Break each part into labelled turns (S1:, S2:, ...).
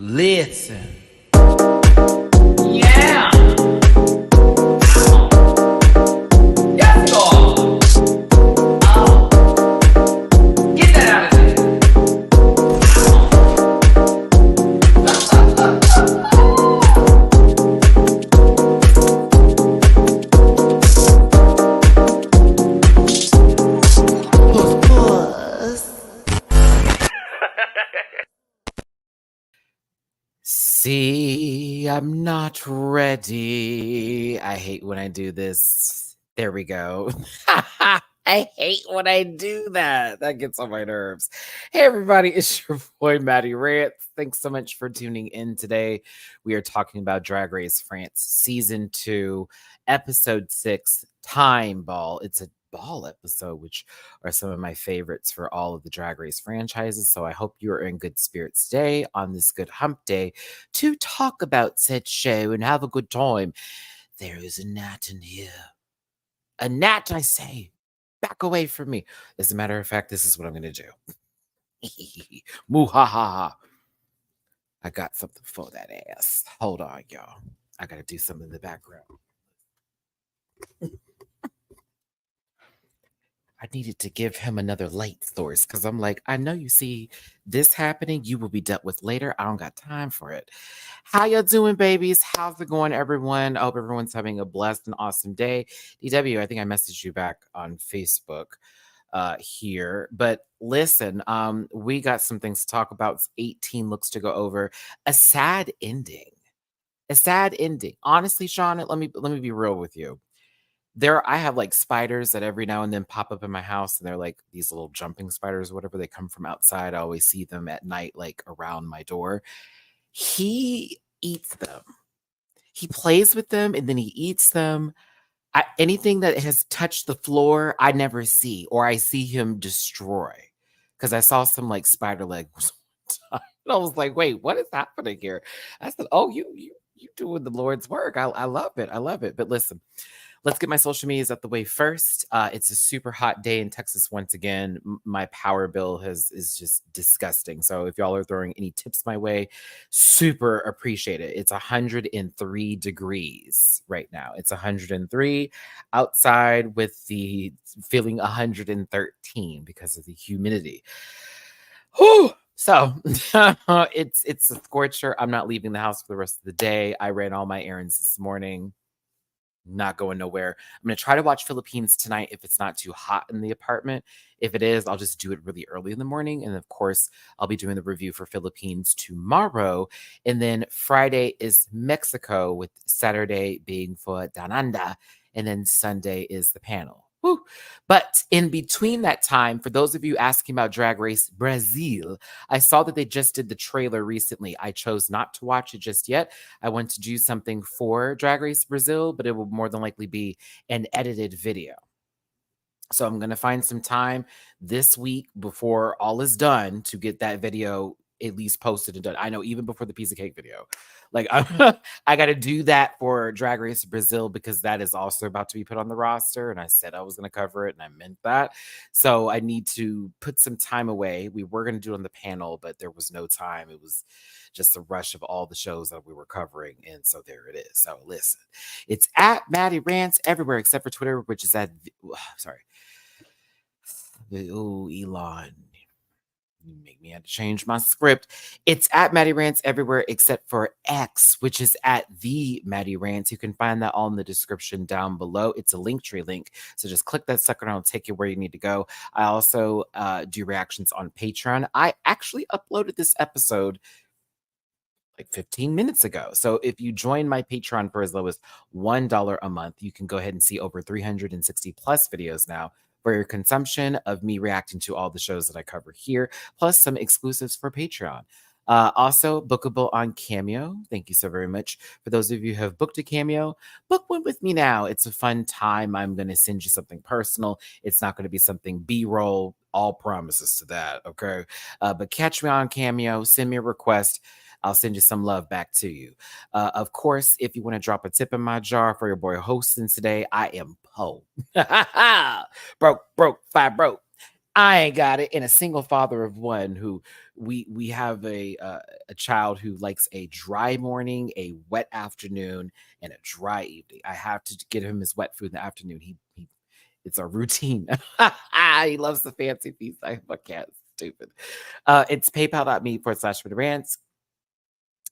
S1: Listen. Yeah. Yes, God. Get that out of there. See, I'm not ready. I hate when I do this. There we go. I hate when I do that. That gets on my nerves. Hey, everybody, it's your boy, Matty Rants. Thanks so much for tuning in today. We are talking about Drag Race France Season 2, Episode 6, Time Ball. It's a ball episode, which are some of my favorites for all of the Drag Race franchises. So I hope you are in good spirits today on this good hump day to talk about said show and have a good time. There is a gnat in here. A gnat, I say. Back away from me. As a matter of fact, this is what I'm going to do. Moo-ha-ha-ha. I got something for that ass. Hold on, y'all. I got to do something in the background. I needed to give him another light source because I'm like, I know you see this happening. You will be dealt with later. I don't got time for it. How y'all doing, babies? How's it going, everyone? I hope everyone's having a blessed and awesome day. DW, I think I messaged you back on Facebook here. But listen, we got some things to talk about. It's 18 looks to go over. A sad ending. A sad ending. Honestly, Sean, let me be real with you. I have like spiders that every now and then pop up in my house, and they're like these little jumping spiders or whatever. They come from outside. I always see them at night, like around my door. He eats them. He plays with them and then he eats them. Anything that has touched the floor, I never see, or I see him destroy. Because I saw some like spider legs. And I was like, wait, what is happening here? I said, oh, you doing the Lord's work. I love it. I love it. But listen. Let's get my social medias out the way first. It's a super hot day in Texas once again. My power bill is just disgusting. So if y'all are throwing any tips my way, super appreciate it. It's 103 degrees right now. It's 103 outside with the feeling 113 because of the humidity. Whew. So it's a scorcher. I'm not leaving the house for the rest of the day. I ran all my errands this morning. Not going nowhere. I'm going to try to watch Philippines tonight if it's not too hot in the apartment. If it is, I'll just do it really early in the morning. And of course, I'll be doing the review for Philippines tomorrow. And then Friday is Mexico, with Saturday being for Dananda. And then Sunday is the panel. Woo. But in between that time, for those of you asking about Drag Race Brazil, I saw that they just did the trailer recently. I chose not to watch it just yet. I want to do something for Drag Race Brazil, but it will more than likely be an edited video. So I'm going to find some time this week before all is done to get that video at least posted and done. I know, even before the piece of cake video. Like, I got to do that for Drag Race Brazil because that is also about to be put on the roster. And I said I was going to cover it, and I meant that. So I need to put some time away. We were going to do it on the panel, but there was no time. It was just a rush of all the shows that we were covering. And so there it is. So listen, it's at Matty Rants everywhere except for Twitter, which is at, sorry. Oh, Elon. You make me have to change my script. It's at Matty Rants everywhere except for X, which is at the Matty Rants. You can find that all in the description down below. It's a Linktree link. So just click that sucker and it'll take you where you need to go. I also do reactions on Patreon. I actually uploaded this episode like 15 minutes ago. So if you join my Patreon for as low as $1 a month, you can go ahead and see over 360 plus videos now for your consumption of me reacting to all the shows that I cover here, plus some exclusives for Patreon. Also, bookable on Cameo. Thank you so very much. For those of you who have booked a Cameo, book one with me now. It's a fun time. I'm going to send you something personal. It's not going to be something B-roll. All promises to that, okay? But catch me on Cameo. Send me a request. I'll send you some love back to you. Of course, if you want to drop a tip in my jar for your boy hosting today, I am po. Broke, 5 broke. I ain't got it. And a single father of one who we have a child who likes a dry morning, a wet afternoon, and a dry evening. I have to get him his wet food in the afternoon. He it's a routine. He loves the fancy feast. I can't. Stupid. It's paypal.me/MattyRants,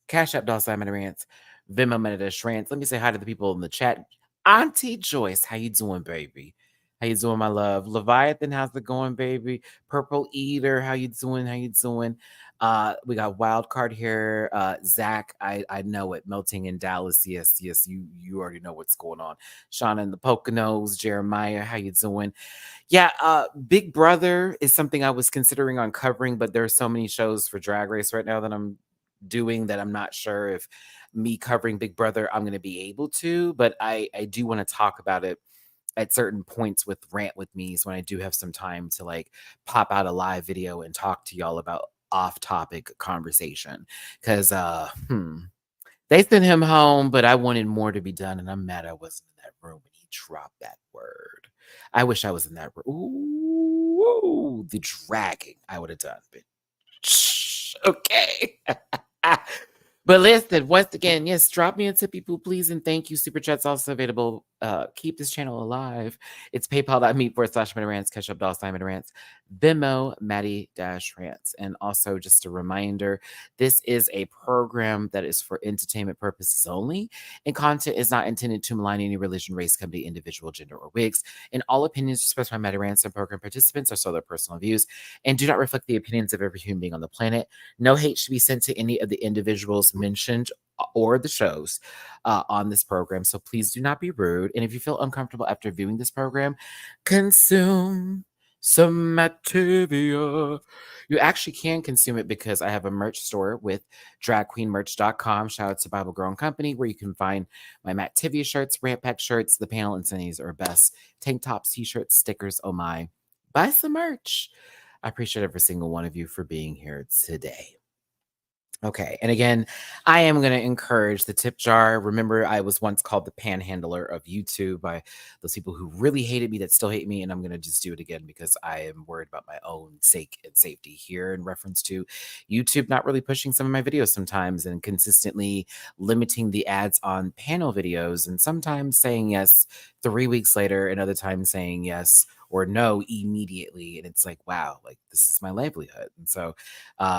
S1: Cash App $MattyRants, Venmo MattyRants. Let me say hi to the people in the chat. Auntie Joyce, how you doing, baby? How you doing, my love? Leviathan, how's it going, baby? Purple Eater, how you doing? How you doing? We got Wild Card here. Zach, I know it. Melting in Dallas. Yes, yes, you already know what's going on. Shauna in the Poconos, Jeremiah, how you doing? Yeah, Big Brother is something I was considering on covering, but there are so many shows for Drag Race right now that I'm doing that I'm not sure if me covering Big Brother I'm going to be able to, but I do want to talk about it at certain points with Rant with Me's when I do have some time to like pop out a live video and talk to y'all about off-topic conversation cuz they sent him home, but I wanted more to be done and I'm mad I wasn't in that room when he dropped that word. I wish I was in that room. Ooh, the dragging I would have done, but okay. But listen, once again, yes, drop me a tippy poo, please, and thank you. Super chat's also available. Keep this channel alive. It's paypal.me/MattyRants, Cash App $MattyRants, Venmo Matty-Rants. And also, just a reminder, this is a program that is for entertainment purposes only, and content is not intended to malign any religion, race, company, individual, gender, or wigs. And all opinions expressed by MattyRants and program participants are solely their personal views and do not reflect the opinions of every human being on the planet. No hate should be sent to any of the individuals mentioned or the shows on this program. So please do not be rude. And if you feel uncomfortable after viewing this program, consume some Mattivia. You actually can consume it because I have a merch store with dragqueenmerch.com. Shout out to Bible Girl and Company, where you can find my Mattivia shirts, Rant Pack shirts, the panel insignias are best, tank tops, t-shirts, stickers. Oh my. Buy some merch. I appreciate every single one of you for being here today. Okay. And again, I am going to encourage the tip jar. Remember, I was once called the panhandler of YouTube by those people who really hated me that still hate me. And I'm going to just do it again because I am worried about my own sake and safety here in reference to YouTube not really pushing some of my videos sometimes and consistently limiting the ads on panel videos and sometimes saying yes 3 weeks later and other times saying yes or no immediately. And it's like, wow, like this is my livelihood. And so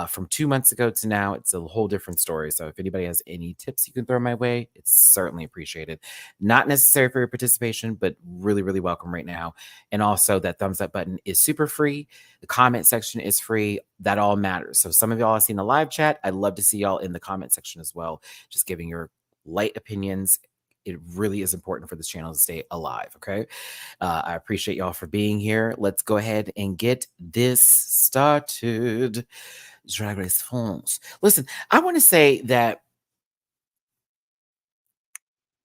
S1: from 2 months ago to now, it's a whole different story. So if anybody has any tips you can throw my way, it's certainly appreciated. Not necessary for your participation, but really, really welcome right now. And also that thumbs up button is super free. The comment section is free. That all matters. So some of y'all have seen the live chat. I'd love to see y'all in the comment section as well, just giving your light opinions. It really is important for this channel to stay alive. Okay. I appreciate y'all for being here. Let's go ahead and get this started. Drag Race France. Listen, I want to say that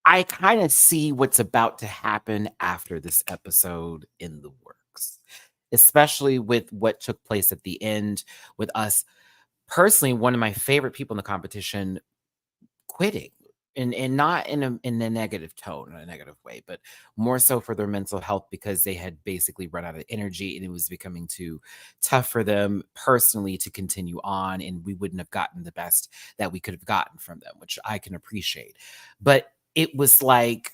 S1: I kind of see what's about to happen after this episode in the works, especially with what took place at the end with us. Personally, one of my favorite people in the competition quitting and not in a negative tone, in a negative way, but more so for their mental health because they had basically run out of energy and it was becoming too tough for them personally to continue on, and we wouldn't have gotten the best that we could have gotten from them, which I can appreciate. But it was like,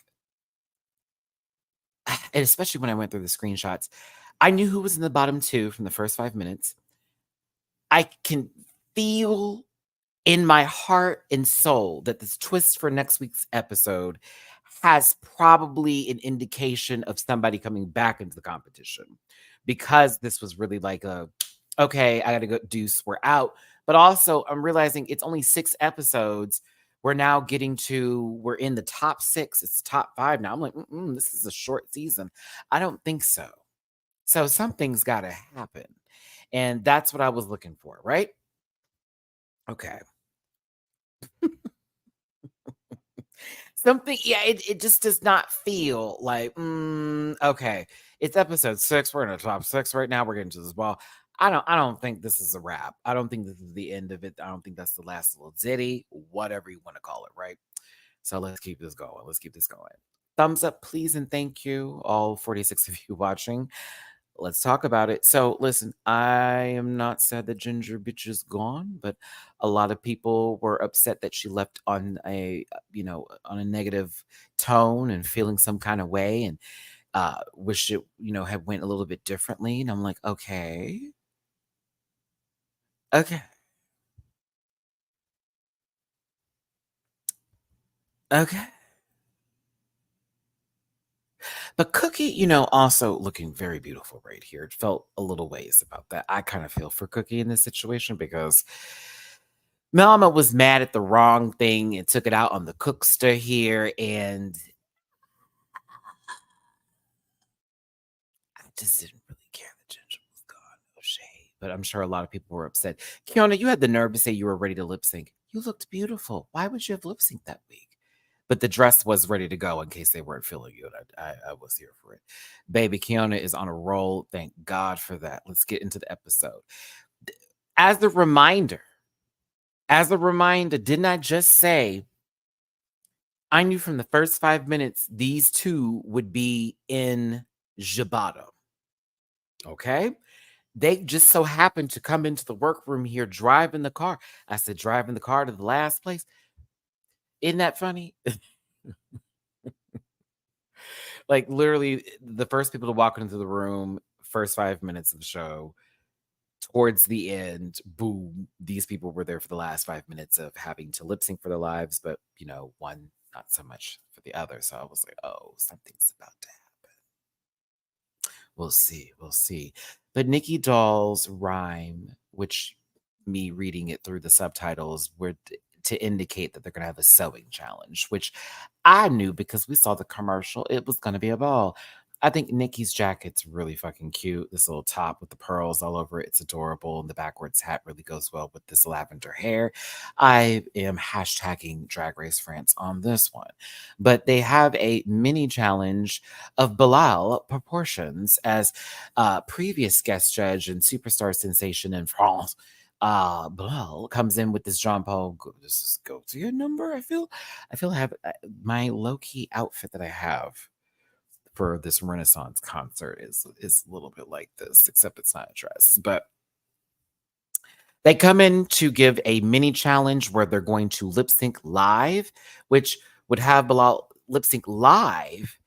S1: and especially when I went through the screenshots, I knew who was in the bottom two from the first 5 minutes. I can feel in my heart and soul that this twist for next week's episode has probably an indication of somebody coming back into the competition, because this was really like a, okay, I gotta go, Deuce, we're out. But also I'm realizing it's only 6 episodes. We're now we're in the top 6. It's top 5 now. I'm like, this is a short season. I don't think so. So something's gotta happen. And that's what I was looking for, right? Okay. Something, yeah, it just does not feel like, okay, it's episode 6. We're in the top 6 right now. We're getting to this ball. I don't think this is a wrap. I don't think this is the end of it. I don't think that's the last little ditty, whatever you want to call it, right? So let's keep this going. Let's keep this going. Thumbs up, please, and thank you, all 46 of you watching. Let's talk about it. So, listen, I am not sad that Ginger Bitch is gone, but a lot of people were upset that she left on on a negative tone and feeling some kind of way, and wish it, had went a little bit differently. And I'm like, okay, okay, okay. But Cookie, also looking very beautiful right here. It felt a little ways about that. I kind of feel for Cookie in this situation because Mama was mad at the wrong thing and took it out on the cookster here. And I just didn't really care that Ginger was gone. No shade. But I'm sure a lot of people were upset. Kiona, you had the nerve to say you were ready to lip sync. You looked beautiful. Why would you have lip synced that week? But the dress was ready to go in case they weren't feeling you. And I was here for it. Baby, Kiona is on a roll. Thank God for that. Let's get into the episode. As as a reminder, didn't I just say I knew from the first 5 minutes these two would be in Jabata? Okay. They just so happened to come into the workroom here, driving the car. I said, driving the car to the last place. Isn't that funny? Like literally the first people to walk into the room, first 5 minutes of the show, towards the end, boom, these people were there for the last 5 minutes of having to lip sync for their lives, but one not so much for the other. So I was like, oh, something's about to happen. We'll see. We'll see. But Nikki Doll's rhyme, which me reading it through the subtitles, were to indicate that they're going to have a sewing challenge, which I knew because we saw the commercial. It was going to be a ball. I think Nikki's jacket's really fucking cute. This little top with the pearls all over it. It's adorable. And the backwards hat really goes well with this lavender hair. I am hashtagging Drag Race France on this one. But they have a mini challenge of Bilal proportions as previous guest judge and superstar sensation in France. Bilal comes in with this Jean Paul. This is go to your number. I have my low key outfit that I have for this Renaissance concert is a little bit like this, except it's not a dress. But they come in to give a mini challenge where they're going to lip sync live, which would have Bilal lip sync live.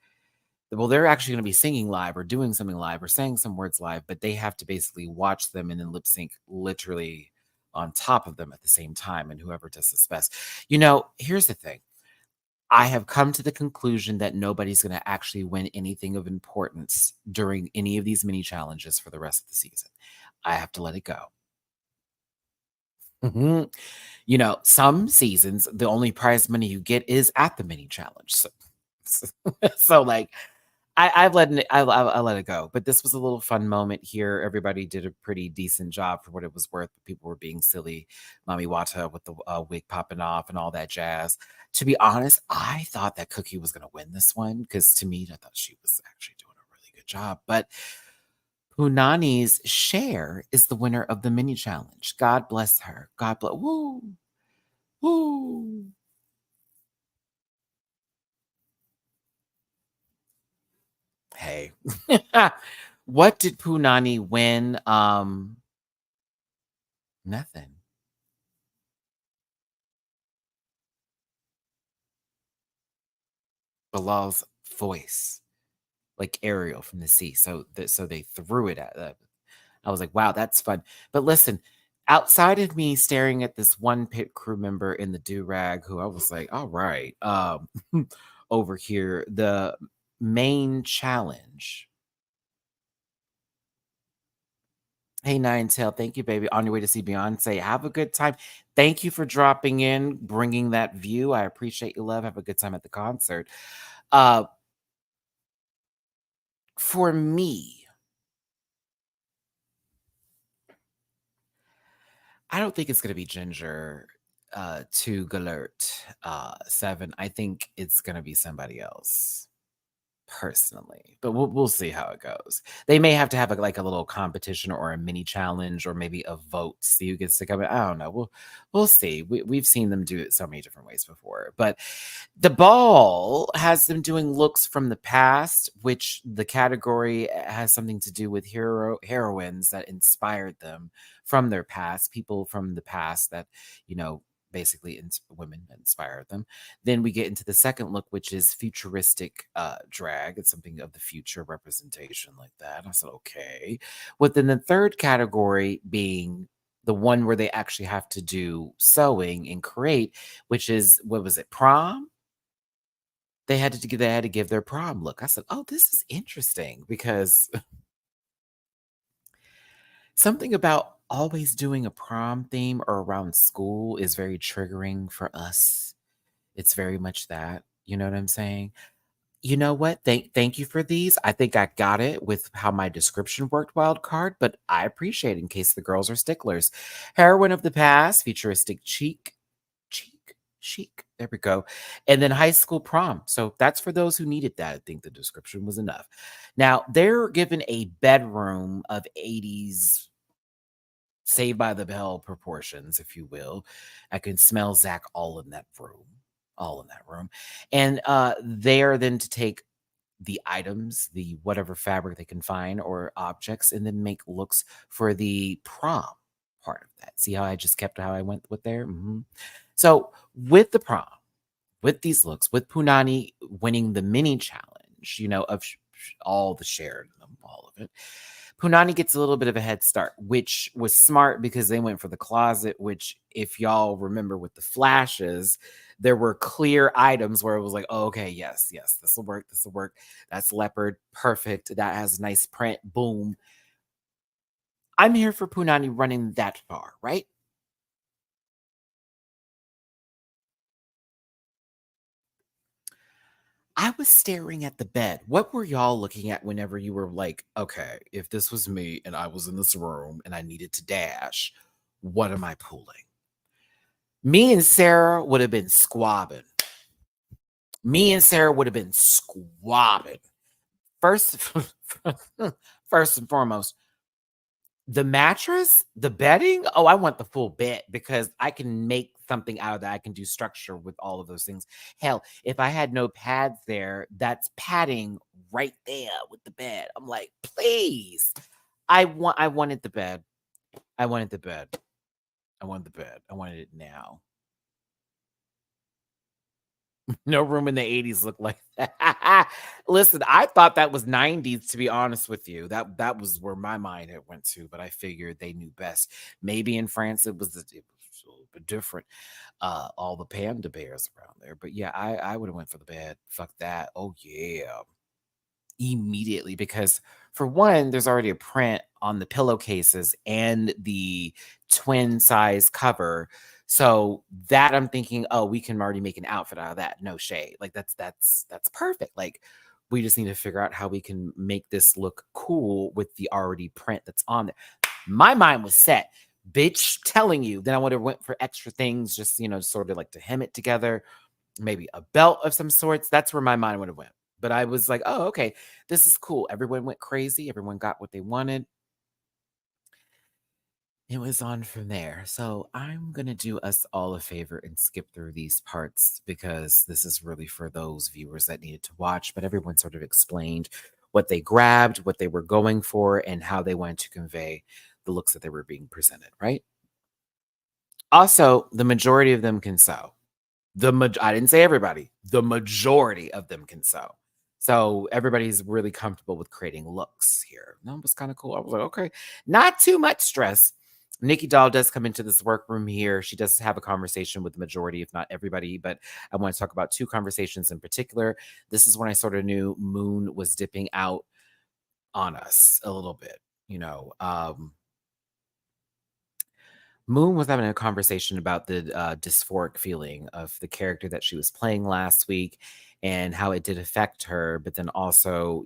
S1: Well, they're actually going to be singing live or doing something live or saying some words live, but they have to basically watch them and then lip sync literally on top of them at the same time. And whoever does this best. Here's the thing. I have come to the conclusion that nobody's going to actually win anything of importance during any of these mini challenges for the rest of the season. I have to let it go. Mhm. Some seasons, the only prize money you get is at the mini challenge. So like, I've let it, I let it go. But this was a little fun moment here. Everybody did a pretty decent job for what it was worth. People were being silly. Mami Wata with the wig popping off and all that jazz. To be honest, I thought that Cookie was going to win this one because to me, I thought she was actually doing a really good job. But Punani's Cher is the winner of the mini challenge. God bless her. God bless. Woo, woo. Hey, what did Punani win? Nothing. Bilal's voice, like Ariel from the sea. So they threw it at. I was like, wow, that's fun. But listen, outside of me staring at this one pit crew member in the do rag, who I was like, all right, over here, the main challenge. Hey, Nine Tail, thank you, baby. On your way to see Beyonce. Have a good time. Thank you for dropping in, bringing that view. I appreciate your love. Have a good time at the concert. Uh, for me, I don't think it's gonna be Ginger, to Galert, 7. I think it's gonna be somebody else. personally, but we'll see how it goes. They may have to have like a little competition or a mini challenge or maybe a vote to see who gets to come in. I don't know. We'll see. We've seen them do it so many different ways before. But the ball has them doing looks from the past, which the category has something to do with heroines that inspired them from their past, people from the past that, you know, basically women that inspired them. Then we get into the second look, which is futuristic drag. It's something of the future representation like that. I said, okay. Within the third category being the one where they actually have to do sewing and create, which is, what was it, prom? They had to give their prom look. I said, oh, this is interesting because something about always doing a prom theme or around school is very triggering for us. It's very much that. You know what I'm saying? You know what? Thank you for these. I think I got it with how my description worked, wild card, but I appreciate it in case the girls are sticklers. Heroine of the past, futuristic chic. There we go. And then high school prom. So that's for those who needed that. I think the description was enough. Now they're given a bedroom of 80s Saved by the Bell proportions, if you will. I can smell Zach all in that room. All in that room. And they are then to take the items, the whatever fabric they can find or objects, and then make looks for the prom part of that. See how I just kept how I went with there? So with the prom, with these looks, with Punani winning the mini challenge, you know, of all the shared, all of it, Punani gets a little bit of a head start, which was smart because they went for the closet, which, if y'all remember with the flashes, there were clear items where it was like, oh, okay, yes, this will work. This will work. That's leopard. Perfect. That has nice print. Boom. I'm here for Punani running that far, right? I was staring at the bed. What were y'all looking at whenever you were like, okay, if this was me and I was in this room and I needed to dash, what am I pulling? Me and Sarah would have been squabbing. Me and Sarah would have been squabbing. First, first and foremost, the mattress, the bedding. Oh, I want the full bed because I can make something out of that. I can do structure with all of those things. Hell, if I had no pads there, that's padding right there with the bed. I'm like, please. I wanted the bed. I wanted the bed. I wanted the bed. I wanted it now. No room in the 80s looked like that. Listen, I thought that was 90s, to be honest with you. That was where my mind had went to, but I figured they knew best. Maybe in France it was a little bit different. All the panda bears around there. But yeah, I would have went for the bed. Fuck that. Oh yeah, immediately, because for one, there's already a print on the pillowcases and the twin size cover. So that I'm thinking, oh, we can already make an outfit out of that. No shade. Like that's perfect. Like we just need to figure out how we can make this look cool with the already print that's on there. My mind was set. Bitch, telling you. Then I would have went for extra things, just sort of like to hem it together, maybe a belt of some sorts. That's where my mind would have went. But I was like, oh, okay, this is cool. Everyone went crazy. Everyone got what they wanted. It was on from there. So I'm going to do us all a favor and skip through these parts because this is really for those viewers that needed to watch. But everyone sort of explained what they grabbed, what they were going for, and how they wanted to convey the looks that they were being presented, right? Also, the majority of them can sew. I didn't say everybody. The majority of them can sew. So everybody's really comfortable with creating looks here. That was kind of cool. I was like, okay, not too much stress. Nikki Doll does come into this workroom here. She does have a conversation with the majority, if not everybody, but I want to talk about two conversations in particular. This is when I sort of knew Moon was dipping out on us a little bit. Moon was having a conversation about the dysphoric feeling of the character that she was playing last week and how it did affect her, but then also,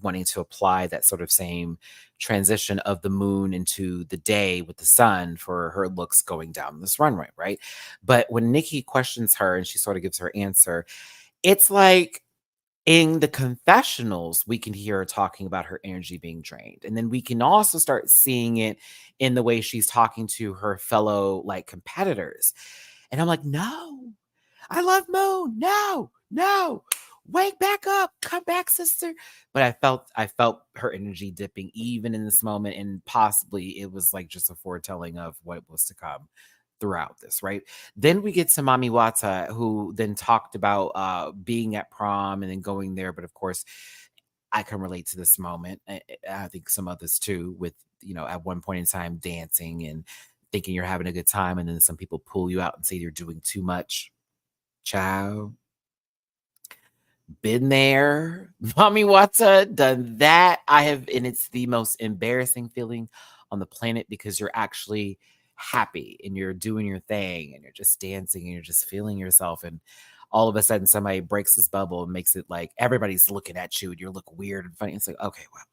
S1: wanting to apply that sort of same transition of the moon into the day with the sun for her looks going down this runway, right? But when Nikki questions her and she sort of gives her answer, it's like In the confessionals, we can hear her talking about her energy being drained. And then we can also start seeing it in the way she's talking to her fellow like competitors. And I'm like, no, I love Moon. No, no, wake back up. Come back, sister. But I felt her energy dipping even in this moment. And possibly it was like just a foretelling of what was to come throughout this, right? Then we get to Mami Wata, who then talked about being at prom and then going there. But of course, I can relate to this moment. I think some others too, with, at one point in time dancing and thinking you're having a good time. And then some people pull you out and say you're doing too much. Child, been there. Mommy Wata, done that. I have, and it's the most embarrassing feeling on the planet because you're actually happy and you're doing your thing and you're just dancing and you're just feeling yourself. And all of a sudden, somebody breaks this bubble and makes it like everybody's looking at you and you look weird and funny. It's like, okay, well,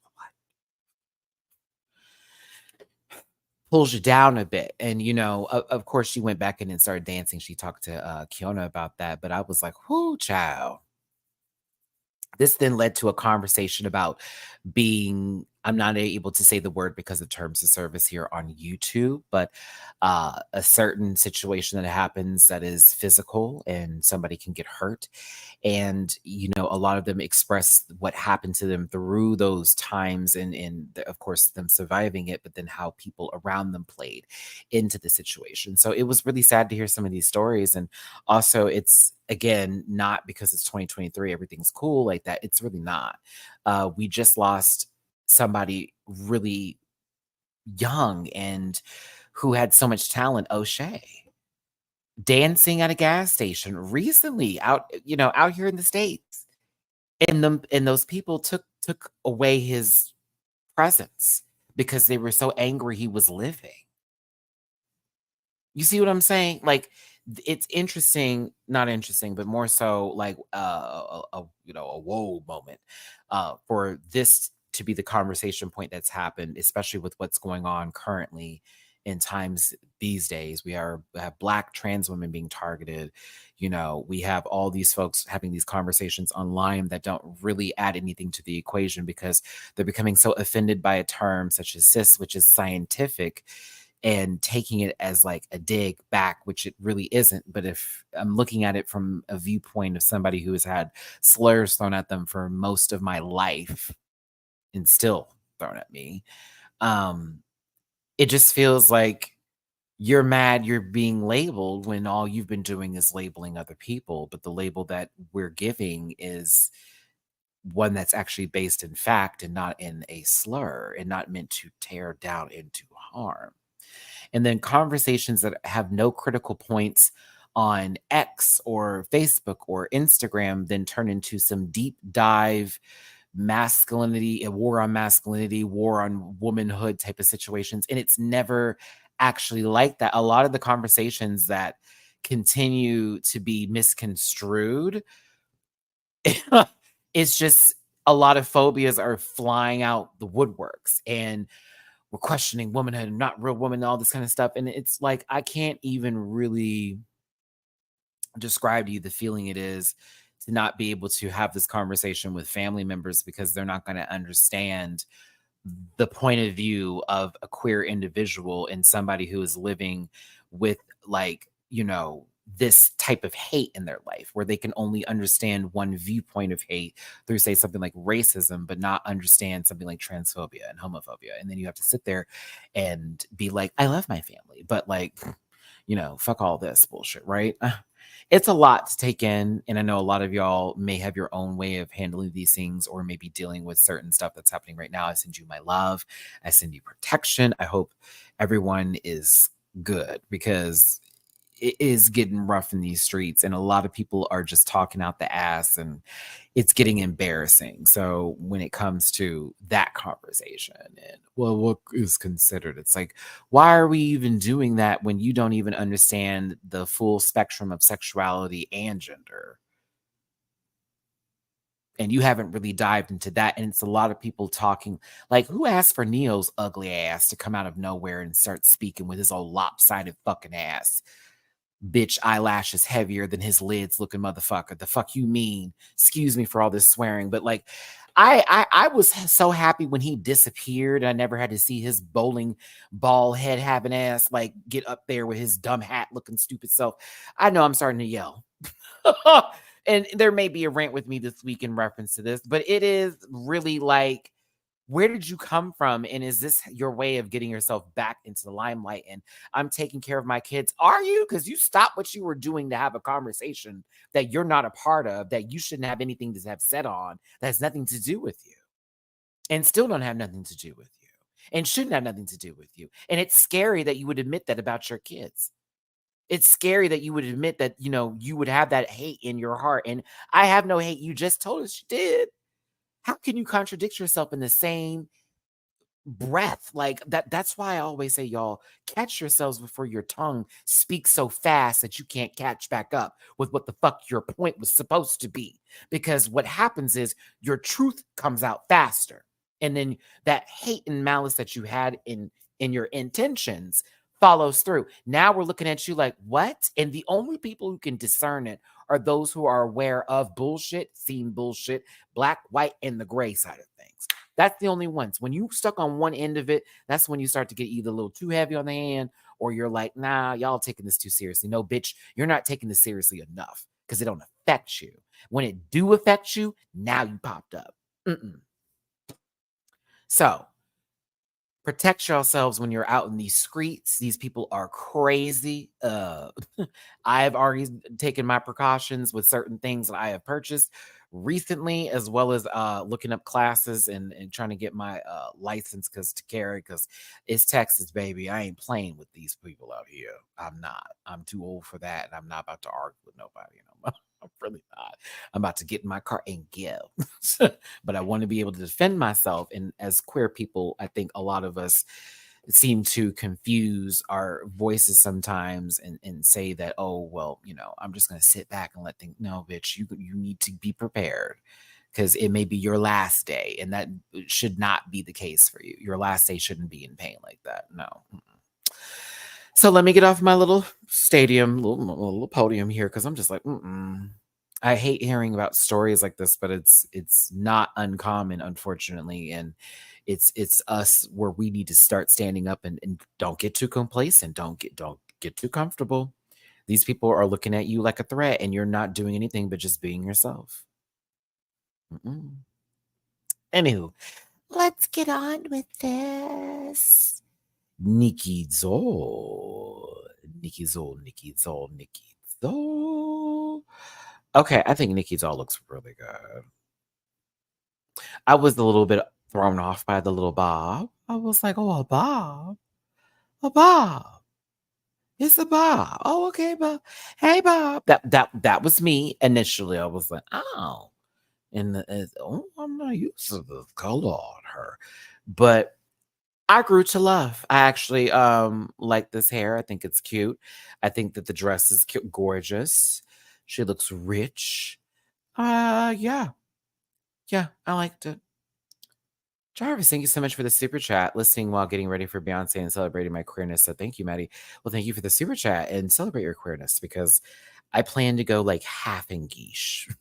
S1: what? Pulls you down a bit. And, of course, she went back in and started dancing. She talked to Kiona about that. But I was like, whoo, child. This then led to a conversation about being, I'm not able to say the word because of terms of service here on YouTube, but a certain situation that happens that is physical and somebody can get hurt. And, a lot of them express what happened to them through those times and of course, them surviving it, but then how people around them played into the situation. So it was really sad to hear some of these stories. And also, it's again not because it's 2023, everything's cool like that. It's really not. We just lost somebody really young and who had so much talent, O'Shea, dancing at a gas station recently out here in the States. And those people took away his presence because they were so angry he was living. You see what I'm saying? Like, it's interesting, not interesting, but more so like a whoa moment for this to be the conversation point that's happened, especially with what's going on currently in times these days. We have Black trans women being targeted. We have all these folks having these conversations online that don't really add anything to the equation because they're becoming so offended by a term such as cis, which is scientific, and taking it as like a dig back, which it really isn't. But if I'm looking at it from a viewpoint of somebody who has had slurs thrown at them for most of my life and still thrown at me, um, it just feels like you're mad you're being labeled when all you've been doing is labeling other people. But the label that we're giving is one that's actually based in fact and not in a slur and not meant to tear down and to harm. And then conversations that have no critical points on X or Facebook or Instagram then turn into some deep dive masculinity, a war on masculinity, war on womanhood type of situations. And it's never actually like that. A lot of the conversations that continue to be misconstrued, it's just a lot of phobias are flying out the woodworks. And we're questioning womanhood and not real woman and all this kind of stuff. And it's like, I can't even really describe to you the feeling it is to not be able to have this conversation with family members because they're not going to understand the point of view of a queer individual and somebody who is living with like, this type of hate in their life where they can only understand one viewpoint of hate through say something like racism, but not understand something like transphobia and homophobia. And then you have to sit there and be like, I love my family, but like, fuck all this bullshit, right? It's a lot to take in. And I know a lot of y'all may have your own way of handling these things or maybe dealing with certain stuff that's happening right now. I send you my love. I send you protection. I hope everyone is good because it is getting rough in these streets and a lot of people are just talking out the ass and it's getting embarrassing. So when it comes to that conversation and well, what is considered, it's like, why are we even doing that when you don't even understand the full spectrum of sexuality and gender? And you haven't really dived into that. And it's a lot of people talking like, who asked for Neo's ugly ass to come out of nowhere and start speaking with his old lopsided fucking ass? bitch eyelashes heavier than his lids looking motherfucker. The fuck you mean? Excuse me for all this swearing, but like I was so happy when he disappeared. I never had to see his bowling ball head having ass like get up there with his dumb hat looking stupid self. I know I'm starting to yell. And there may be a rant with me this week in reference to this, but it is really like, where did you come from? And is this your way of getting yourself back into the limelight? And I'm taking care of my kids. Are you? Because you stopped what you were doing to have a conversation that you're not a part of, that you shouldn't have anything to have said on, that has nothing to do with you, and still don't have nothing to do with you, and shouldn't have nothing to do with you. And it's scary that you would admit that about your kids. It's scary that you would admit that, you would have that hate in your heart. And I have no hate. You just told us you did. How can you contradict yourself in the same breath? Like that's why I always say, y'all, catch yourselves before your tongue speaks so fast that you can't catch back up with what the fuck your point was supposed to be. Because what happens is your truth comes out faster. And then that hate and malice that you had in your intentions follows through. Now we're looking at you like, what? And the only people who can discern it are those who are aware of bullshit, seen bullshit, black, white, and the gray side of things. That's the only ones. When you stuck on one end of it, that's when you start to get either a little too heavy on the hand, or you're like, nah, y'all taking this too seriously. No, bitch, you're not taking this seriously enough because it don't affect you. When it do affect you, now you popped up. So protect yourselves when you're out in these streets. These people are crazy. I've already taken my precautions with certain things that I have purchased recently, as well as looking up classes and trying to get my license to carry, because it's Texas, baby. I ain't playing with these people out here. I'm not. I'm too old for that, and I'm not about to argue with nobody. I'm really not. I'm about to get in my car and go. But I want to be able to defend myself. And as queer people, I think a lot of us seem to confuse our voices sometimes and say that, oh, well, I'm just going to sit back and let things. No, bitch, you need to be prepared, because it may be your last day, and that should not be the case for you. Your last day shouldn't be in pain like that. No. So let me get off my little stadium, little podium here, because I'm just like, I hate hearing about stories like this, but it's not uncommon, unfortunately, and it's us where we need to start standing up and don't get too complacent, don't get too comfortable. These people are looking at you like a threat, and you're not doing anything but just being yourself. Anywho, let's get on with this. Nikki Zoll. Nikki Zoll. Okay, I think Nikki Zoll looks really good. I was a little bit thrown off by the little bob. I was like, oh, a bob. A bob. It's a bob. Oh, okay, Bob. Hey, Bob. That was me initially. I was like, oh. And I'm not used to the color on her. But I grew to love. I actually like this hair. I think it's cute. I think that the dress is cute, gorgeous. She looks rich. Yeah. Yeah, I liked it. Jarvis, thank you so much for the super chat. Listening while getting ready for Beyonce and celebrating my queerness. So thank you, Maddie. Well, thank you for the super chat and celebrate your queerness, because I plan to go like half in geesh.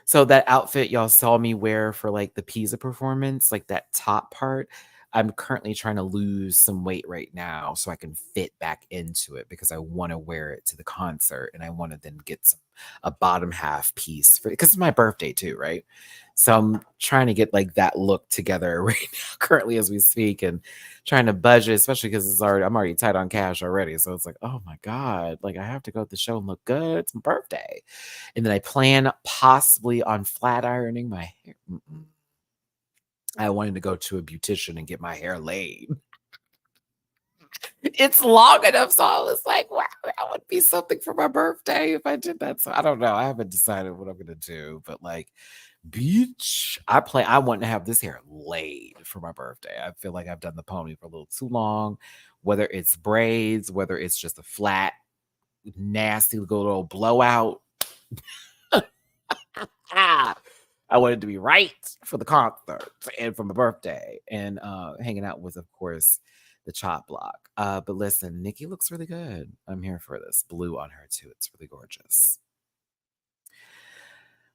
S1: So that outfit y'all saw me wear for like the Pisa performance, like that top part, I'm currently trying to lose some weight right now so I can fit back into it, because I want to wear it to the concert, and I want to then get a bottom half piece for, because it's my birthday too, right? So I'm trying to get like that look together right now, currently as we speak, and trying to budget, especially because I'm already tight on cash already. So it's like, oh my God, like I have to go to the show and look good. It's my birthday. And then I plan possibly on flat ironing my hair. I wanted to go to a beautician and get my hair laid. It's long enough, so I was like, wow, that would be something for my birthday if I did that. So I don't know. I haven't decided what I'm gonna do, but like, bitch, I want to have this hair laid for my birthday. I feel like I've done the pony for a little too long, whether it's braids, whether it's just a flat, nasty little blowout. I wanted to be right for the concert and for my birthday, and hanging out with, of course, the chop block. But listen, Nikki looks really good. I'm here for this. Blue on her too. It's really gorgeous.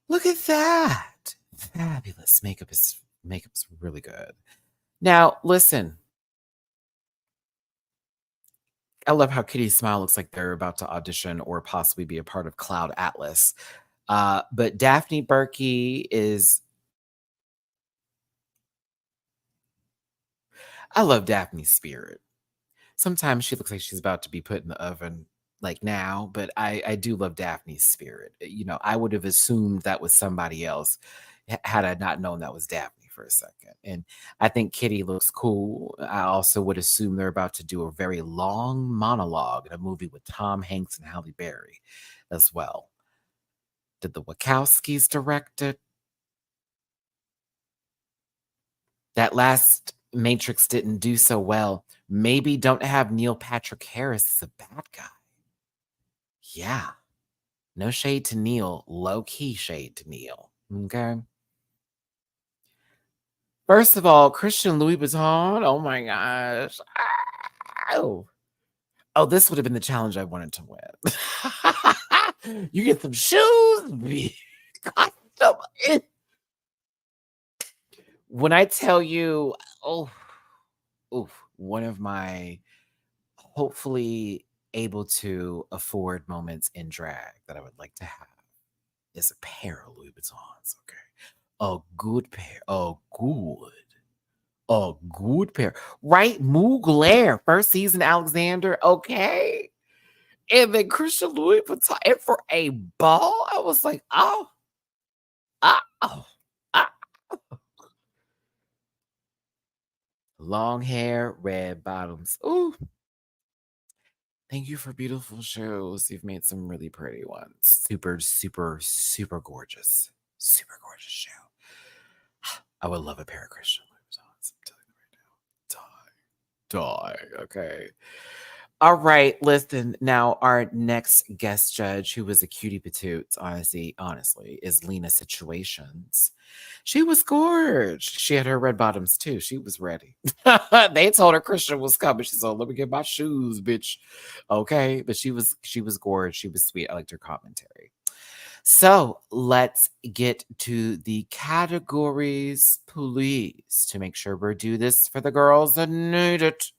S1: Look at that. Fabulous. Makeup's really good. Now, listen. I love how Kitty's smile looks like they're about to audition or possibly be a part of Cloud Atlas. But Daphne Berkey is. I love Daphne's spirit. Sometimes she looks like she's about to be put in the oven like now, but I do love Daphne's spirit. I would have assumed that was somebody else had I not known that was Daphne for a second. And I think Kitty looks cool. I also would assume they're about to do a very long monologue in a movie with Tom Hanks and Halle Berry as well. Did the Wachowskis direct it? That last Matrix didn't do so well. Maybe don't have Neil Patrick Harris as a bad guy. Yeah. No shade to Neil. Low key shade to Neil. Okay. First of all, Christian Louis Vuitton. Oh my gosh. Oh. Oh, this would have been the challenge I wanted to win. You get some shoes. Custom. When I tell you, one of my hopefully able to afford moments in drag that I would like to have is a pair of Louis Vuittons, okay? A good pair. A good pair. Right? Mugler, first season Alexander, okay? And then Christian Louis Vuitton. And for a ball, I was like, oh. Long hair, red bottoms. Ooh. Thank you for beautiful shoes. You've made some really pretty ones. Super, super, super gorgeous. Super gorgeous shoe. I would love a pair of Christian Louboutins. I'm telling you right now. Die. Okay. All right. Listen, now our next guest judge, who was a cutie patoots, honestly, is Lena Situations. She was gorgeous. She had her red bottoms too. She was ready. They told her Christian was coming. She said, "Let me get my shoes, bitch." Okay, but she was gorgeous. She was sweet. I liked her commentary. So let's get to the categories, please, to make sure we do this for the girls that need it.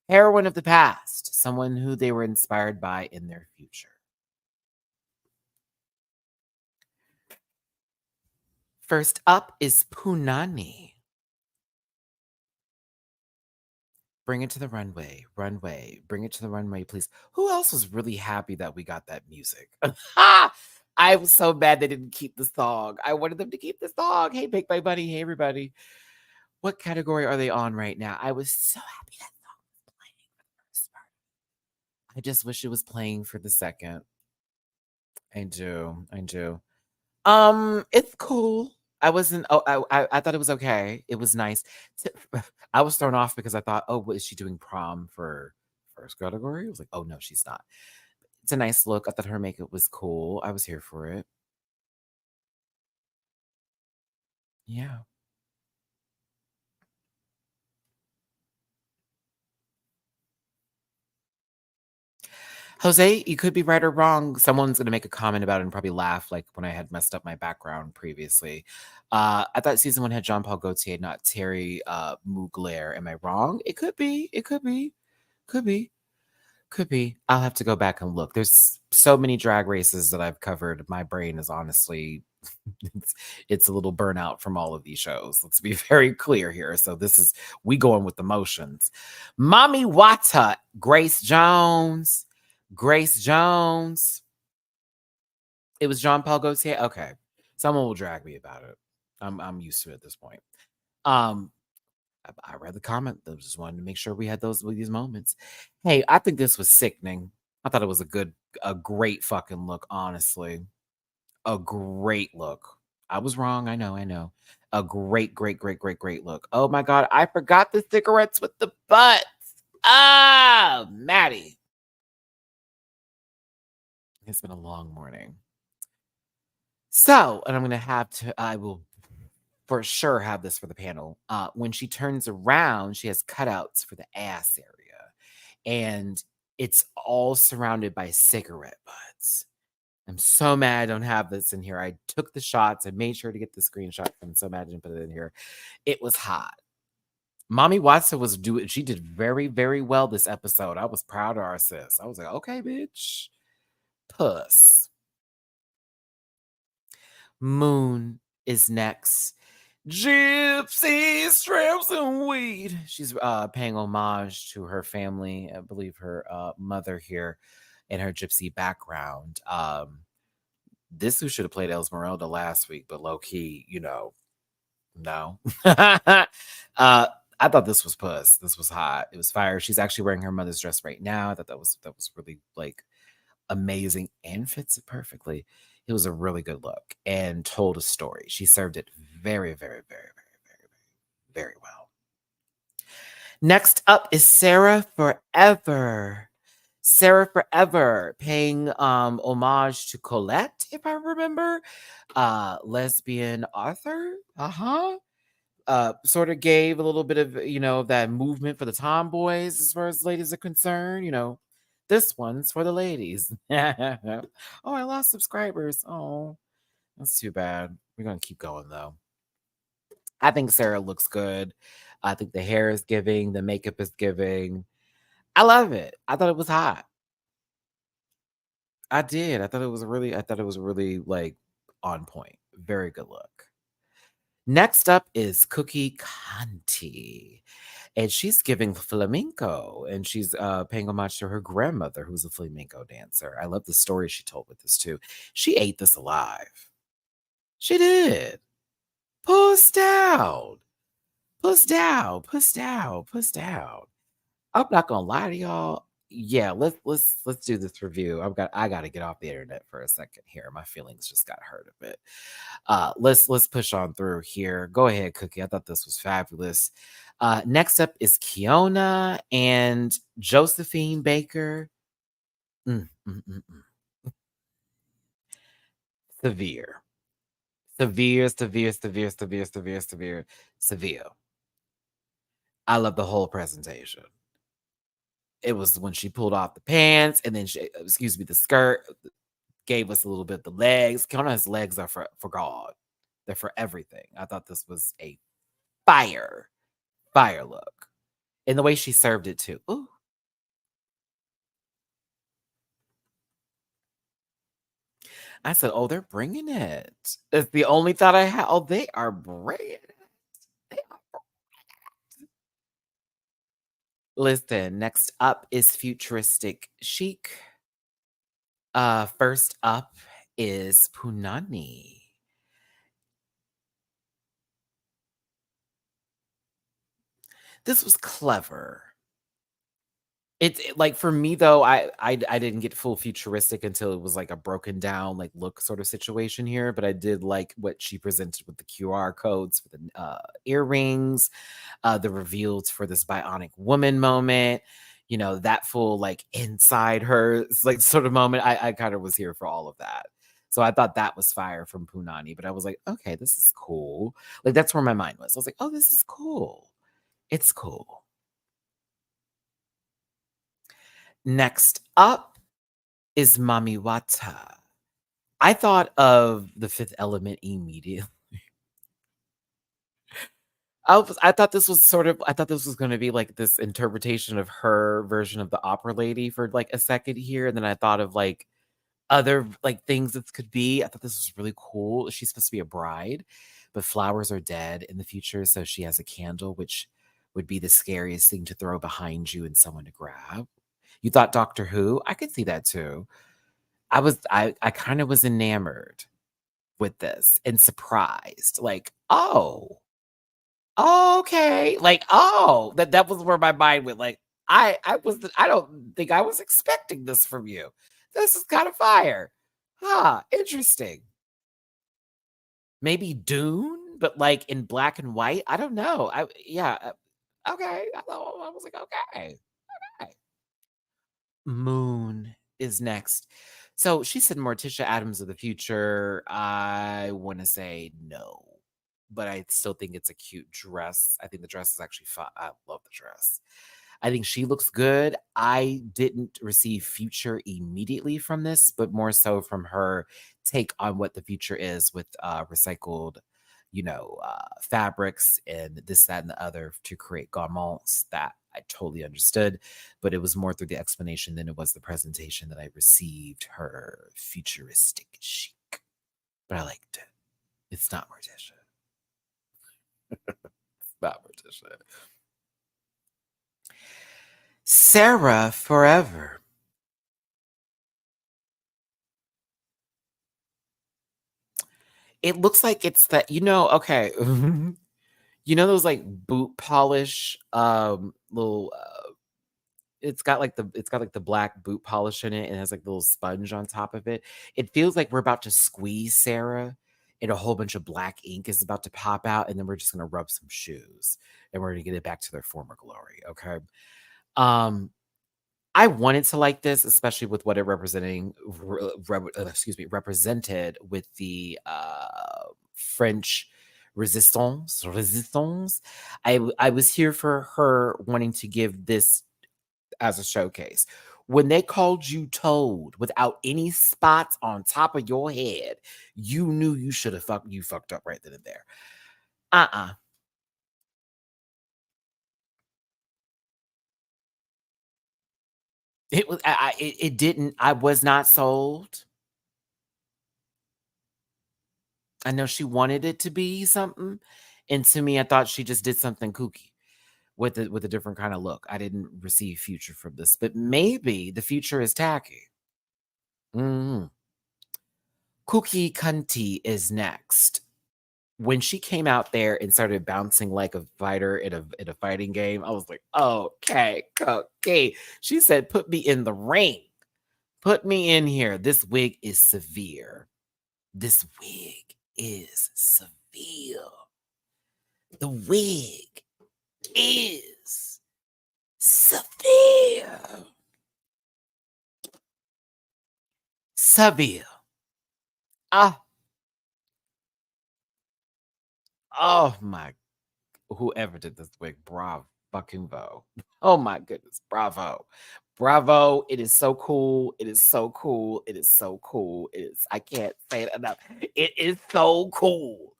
S1: Heroine of the past, someone who they were inspired by in their future. First up is Punani. Bring it to the runway, bring it to the runway, please. Who else was really happy that we got that music? I was so mad they didn't keep the song. I wanted them to keep the song. Hey, Big Bye Bunny. Hey, everybody. What category are they on right now? I was so happy that song was playing for the first part. I just wish it was playing for the second. I do. It's cool. I wasn't. I thought it was okay. It was nice. I was thrown off because I thought, oh, what is she doing prom for first category? I was like, oh no, she's not. It's a nice look. I thought her makeup was cool. I was here for it. Yeah. Jose, you could be right or wrong. Someone's going to make a comment about it and probably laugh like when I had messed up my background previously. I thought season 1 had Jean Paul Gaultier, not Terry Mugler. Am I wrong? It could be. It could be. Could be. Could be. I'll have to go back and look. There's so many drag races that I've covered. My brain is honestly, it's a little burnout from all of these shows. Let's be very clear here. So we going with the motions. Mommy Wata, Grace Jones. It was Jean Paul Gaultier. Okay. Someone will drag me about it. I'm used to it at this point. I read the comment. I just wanted to make sure we had these moments. Hey, I think this was sickening. I thought it was a great fucking look, honestly. A great look. I was wrong. I know. A great look. Oh my God. I forgot the cigarettes with the butts. Ah, Matty. It's been a long morning. So, and I will for sure have this for the panel. When she turns around, she has cutouts for the ass area, and it's all surrounded by cigarette butts. I'm so mad I don't have this in here. I took the shots. I made sure to get the screenshot. I'm so mad I didn't put it in here. It was hot. Mommy Watson was doing, she did very, very well this episode. I was proud of our sis. I was like, okay, bitch. Puss. Moon is next. Gypsy straps and weed. She's paying homage to her family. I believe her mother here in her gypsy background. This who should have played Esmeralda last week, but low key, no. I thought this was puss. This was hot. It was fire. She's actually wearing her mother's dress right now. I thought that was really like amazing and fits it perfectly. It was a really good look and told a story. She served it very, very, very, very, very, very well. Next up is Sarah Forever. Sarah Forever paying homage to Colette, if I remember. Lesbian author. Sort of gave a little bit of, that movement for the tomboys as far as ladies are concerned. This one's for the ladies. Oh, I lost subscribers. Oh, that's too bad. We're going to keep going, though. I think Sarah looks good. I think the hair is giving. The makeup is giving. I love it. I thought it was hot. I did. I thought it was really like on point. Very good look. Next up is Cookie Conti. And she's giving flamenco, and she's paying homage to her grandmother, who's a flamenco dancer. I love the story she told with this too. She ate this alive. She did. Puss down. Puss down. Puss down. Puss down. I'm not gonna lie to y'all. Yeah, let's do this review. I gotta get off the internet for a second here. My feelings just got hurt a bit. Let's push on through here. Go ahead, Cookie. I thought this was fabulous. Next up is Kiona and Josephine Baker. Severe. Severe, severe, severe, severe, severe, severe, severe. I love the whole presentation. It was when she pulled off the pants and then the skirt, gave us a little bit of the legs. Kiona's legs are for God. They're for everything. I thought this was a fire look. And the way she served it too. Ooh. I said, oh, they're bringing it. It's the only thought I had. Oh, they are bringing it. Listen, next up is futuristic chic. First up is Punani. This was clever. Like for me though, I didn't get full futuristic until it was like a broken down like look sort of situation here, but I did like what she presented with the QR codes for the earrings, the reveals for this bionic woman moment, that full like inside her like sort of moment. I kind of was here for all of that. So I thought that was fire from Punani, but I was like, okay, this is cool. Like that's where my mind was. I was like, oh, this is cool. It's cool. Next up is Mami Wata. I thought of The Fifth Element immediately. I thought this was going to be like this interpretation of her version of the opera lady for like a second here. And then I thought of like other like things this could be. I thought this was really cool. She's supposed to be a bride, but flowers are dead in the future. So she has a candle, which would be the scariest thing to throw behind you and someone to grab. You thought Doctor Who? I could see that too. I kind of was enamored with this and surprised. Like, oh, okay. Like, oh, that was where my mind went. Like, I don't think I was expecting this from you. This is kind of fire. Interesting. Maybe Dune, but like in black and white. I don't know. Okay. I was like, okay. Moon is next. So she said Morticia Adams of the future. I want to say no. but I still think it's a cute dress. I think the dress is actually fun. I love the dress. I think she looks good. I didn't receive future immediately from this, but more so from her take on what the future is with recycled, fabrics and this, that, and the other to create garments. That I totally understood, but it was more through the explanation than it was the presentation that I received her futuristic chic. But I liked it. It's not Morticia. It's not Morticia. Sarah Forever. It looks like it's that, okay. Those like boot polish little it's got like the black boot polish in it and it has like the little sponge on top of it. It feels like we're about to squeeze Sarah and a whole bunch of black ink is about to pop out and then we're just going to rub some shoes and we're going to get it back to their former glory, okay? Um I wanted to like this, especially with what it represented with the French resistance. I was here for her wanting to give this as a showcase. When they called you toad without any spots on top of your head, you knew you should have fucked up right then and there. Uh-uh. It was it didn't I was not sold. I know she wanted it to be something, and to me, I thought she just did something kooky with a different kind of look. I didn't receive future from this, but maybe the future is tacky. Mhm. Cookie Cunty is next. When she came out there and started bouncing like a fighter in a fighting game, I was like, okay, okay. She said, "Put me in the ring. Put me in here. This wig is severe. This wig is severe. The wig is severe. Severe. Ah, oh my, whoever did this wig, bravo, fucking vo. Oh my goodness, bravo. Bravo. It is so cool. It is so cool. It is so cool. I can't say it enough. It is so cool.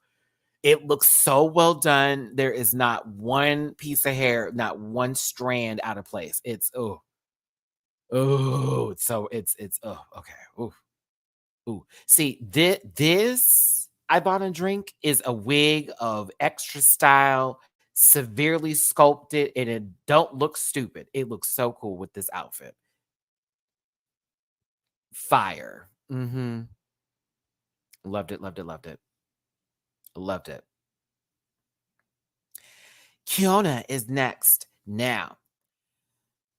S1: It looks so well done. There is not one piece of hair, not one strand out of place. It's so it's okay. Ooh, ooh. See, this I bought a drink is a wig of extra style, severely sculpted, and it don't look stupid. It looks so cool with this outfit. Fire. Mm-hmm. Loved it, loved it, loved it. Loved it. Kiona is next. Now,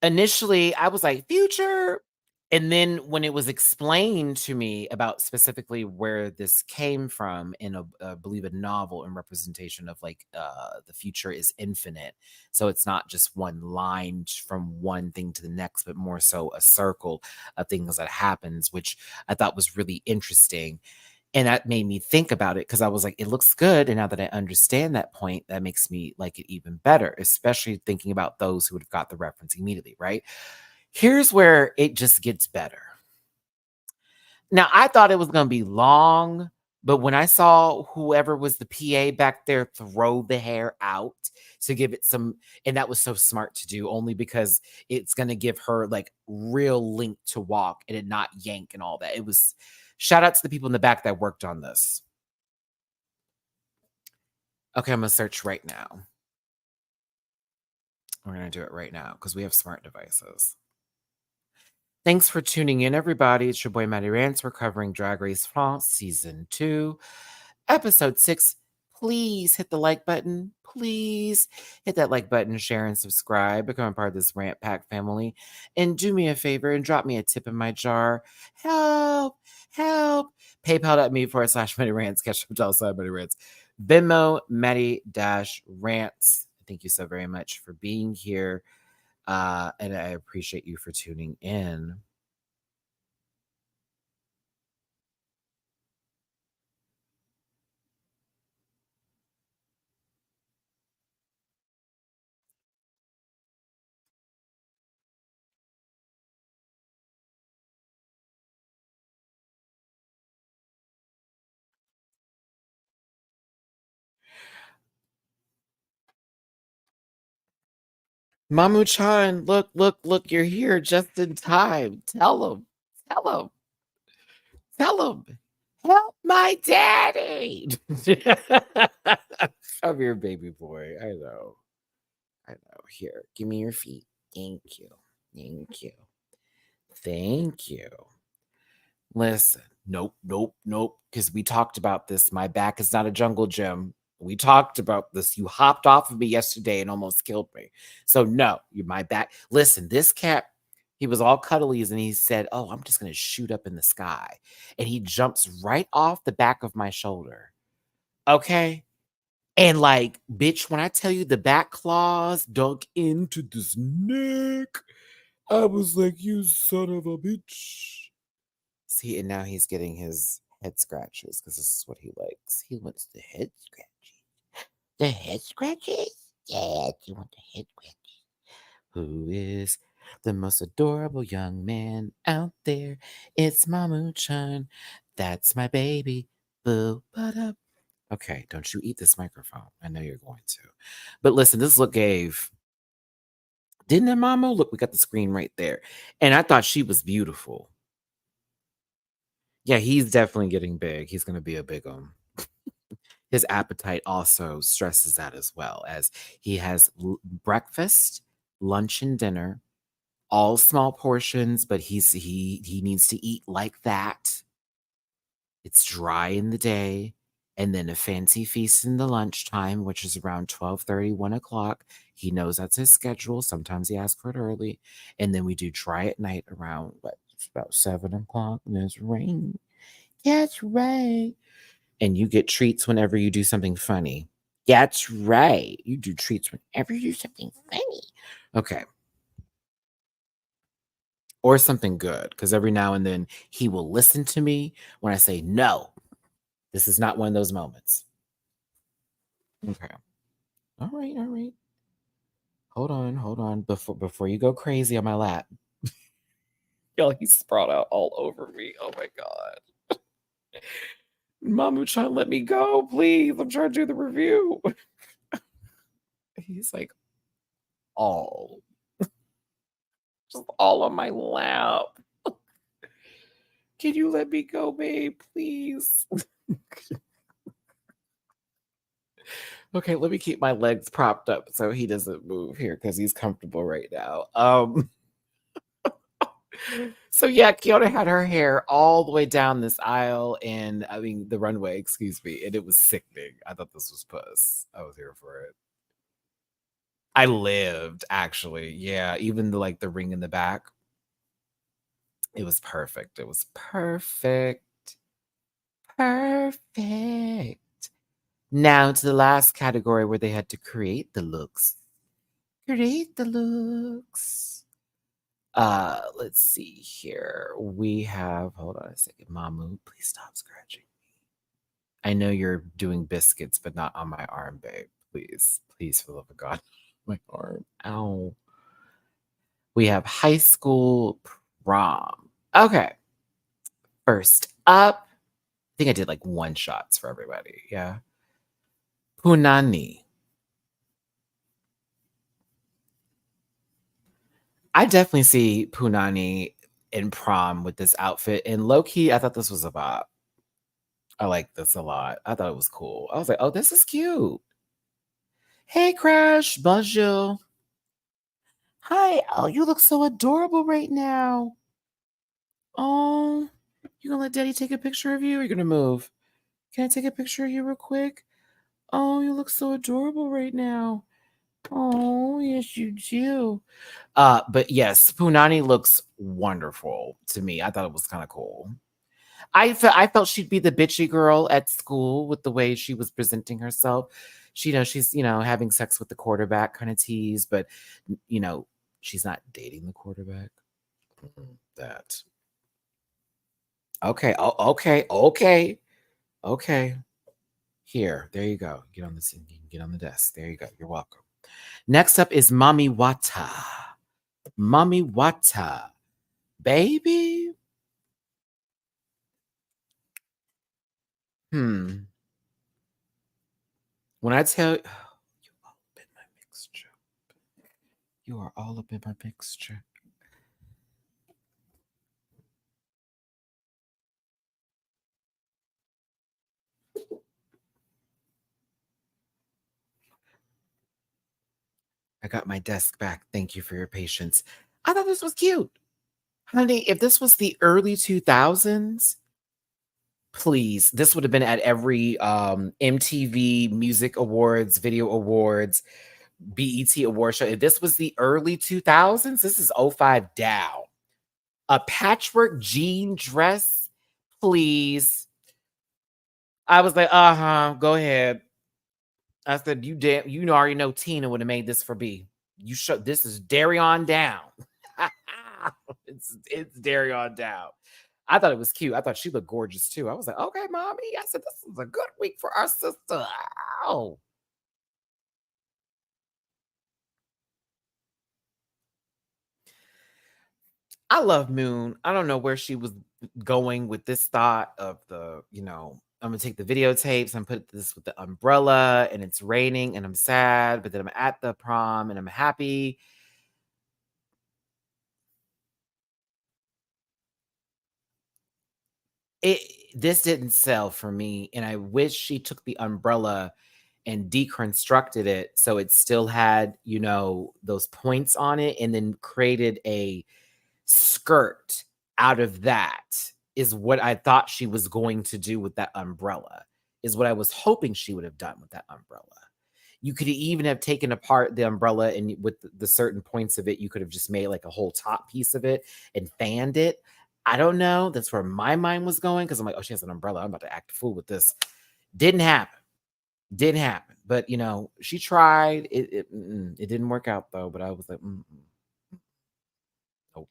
S1: initially, I was like, "Future," and then when it was explained to me about specifically where this came from in I believe a novel and representation of like, the future is infinite. So it's not just one line from one thing to the next, but more so a circle of things that happens, which I thought was really interesting. And that made me think about it because I was like, it looks good. And now that I understand that point, that makes me like it even better, especially thinking about those who would have got the reference immediately, right? Here's where it just gets better. Now, I thought it was going to be long, but when I saw whoever was the PA back there throw the hair out to give it some, and that was so smart to do, only because it's going to give her like real length to walk and it not yank and all that. It was shout out to the people in the back that worked on this. Okay, I'm gonna search right now. We're gonna do it right now because we have smart devices. Thanks for tuning in, everybody. It's your boy Matty Rants. We're covering Drag Race France Season 2, Episode 6. Please hit the like button. Please hit that like button, share, and subscribe. Become a part of this Rant Pack family. And do me a favor and drop me a tip in my jar. Help! Help! PayPal.me/MattyRants. Catch up outside MattyRants. Venmo, Matty-Rants. Thank you so very much for being here. And I appreciate you for tuning in. Mamu-chan, look, you're here just in time. Tell him, tell him, tell him. Help my daddy. Come here, baby boy. I know. I know. Here, give me your feet. Thank you. Thank you. Thank you. Listen, nope. Because we talked about this. My back is not a jungle gym. We talked about this. You hopped off of me yesterday and almost killed me. So no, you my back. Listen, this cat, he was all cuddlies and he said, "Oh, I'm just gonna shoot up in the sky," and he jumps right off the back of my shoulder. Okay. And like, bitch, when I tell you the back claws dunk into this neck, I was like, you son of a bitch. See, and now he's getting his head scratches because this is what he likes. He wants the head scratches. The head scratches? Yeah, you want the head scratches. Who is the most adorable young man out there? It's Mamu-chan. That's my baby. Boo, ba Okay, don't you eat this microphone. I know you're going to. But listen, this look gave. Didn't it, Mamu? Look, we got the screen right there. And I thought she was beautiful. Yeah, he's definitely getting big. He's going to be a big one. His appetite also stresses that as well, as he has breakfast, lunch, and dinner, all small portions, but he needs to eat like that. It's dry in the day, and then a fancy feast in the lunchtime, which is around 12:30, 1 o'clock. He knows that's his schedule. Sometimes he asks for it early. And then we do dry at night around what? It's about 7 o'clock, and there's rain. That's right. And you get treats whenever you do something funny. That's right. You do treats whenever you do something funny. Okay. Or something good. Because every now and then he will listen to me when I say, no, this is not one of those moments. Okay. All right. All right. Hold on. Before you go crazy on my lap. Yo, he sprawled out all over me. Oh my God. Mamu trying to let me go, please. I'm trying to do the review. He's like, all. Just all on my lap. Can you let me go, babe, please? Okay, let me keep my legs propped up so he doesn't move here because he's comfortable right now. So yeah, Kiona had her hair all the way down this aisle and I mean the runway, excuse me, and it was sickening. I thought this was puss. I was here for it. I lived actually. Yeah, even the ring in the back. It was perfect. It was perfect. Perfect. Now to the last category where they had to create the looks. Create the looks. Let's see here. We have, hold on a second. Mamu, please stop scratching me. I know you're doing biscuits, but not on my arm, babe. Please, please, for the love of God. My arm. Ow. We have high school prom. Okay. First up, I think I did like one shots for everybody. Yeah. Punani. I definitely see Punani in prom with this outfit. And low key, I thought this was a bop. I like this a lot. I thought it was cool. I was like, oh, this is cute. Hey, Crash, bonjour. Hi. Oh, you look so adorable right now. Oh, you gonna let Daddy take a picture of you? Or you gonna move? Can I take a picture of you real quick? Oh, you look so adorable right now. Oh, yes, you do. But yes, Punani looks wonderful to me. I thought it was kind of cool. I felt she'd be the bitchy girl at school with the way she was presenting herself. She's having sex with the quarterback kind of tease, but you know, she's not dating the quarterback. That okay, okay. Here, there you go. Get on this. You can get on the desk. There you go. You're welcome. Next up is Mommy Wata. Mommy Wata, baby. Hmm. When I tell you all been my mixture. You are all up in my picture. I got my desk back. Thank you for your patience. I thought this was cute. Honey, if this was the early 2000s, please, this would have been at every MTV Music Awards, Video Awards, BET Award show. If this was the early 2000s, this is '05 down. A patchwork jean dress, please. I was like, go ahead. I said, you already know Tina would have made this for B. You show this is Dairy on down. it's Dairy on down. I thought it was cute. I thought she looked gorgeous too. I was like, okay, mommy. I said, this is a good week for our sister. Ow. I love Moon. I don't know where she was going with this thought of I'm gonna take the videotapes and put this with the umbrella and it's raining and I'm sad, but then I'm at the prom and I'm happy. This didn't sell for me, and I wish she took the umbrella and deconstructed it so it still had, those points on it and then created a skirt out of that is what I thought she was going to do with that umbrella, is what I was hoping she would have done with that umbrella. You could even have taken apart the umbrella and with the certain points of it, you could have just made like a whole top piece of it and fanned it. I don't know. That's where my mind was going because I'm like, oh, she has an umbrella. I'm about to act a fool with this. Didn't happen. Didn't happen. But she tried. It didn't work out though. But I was like, nope.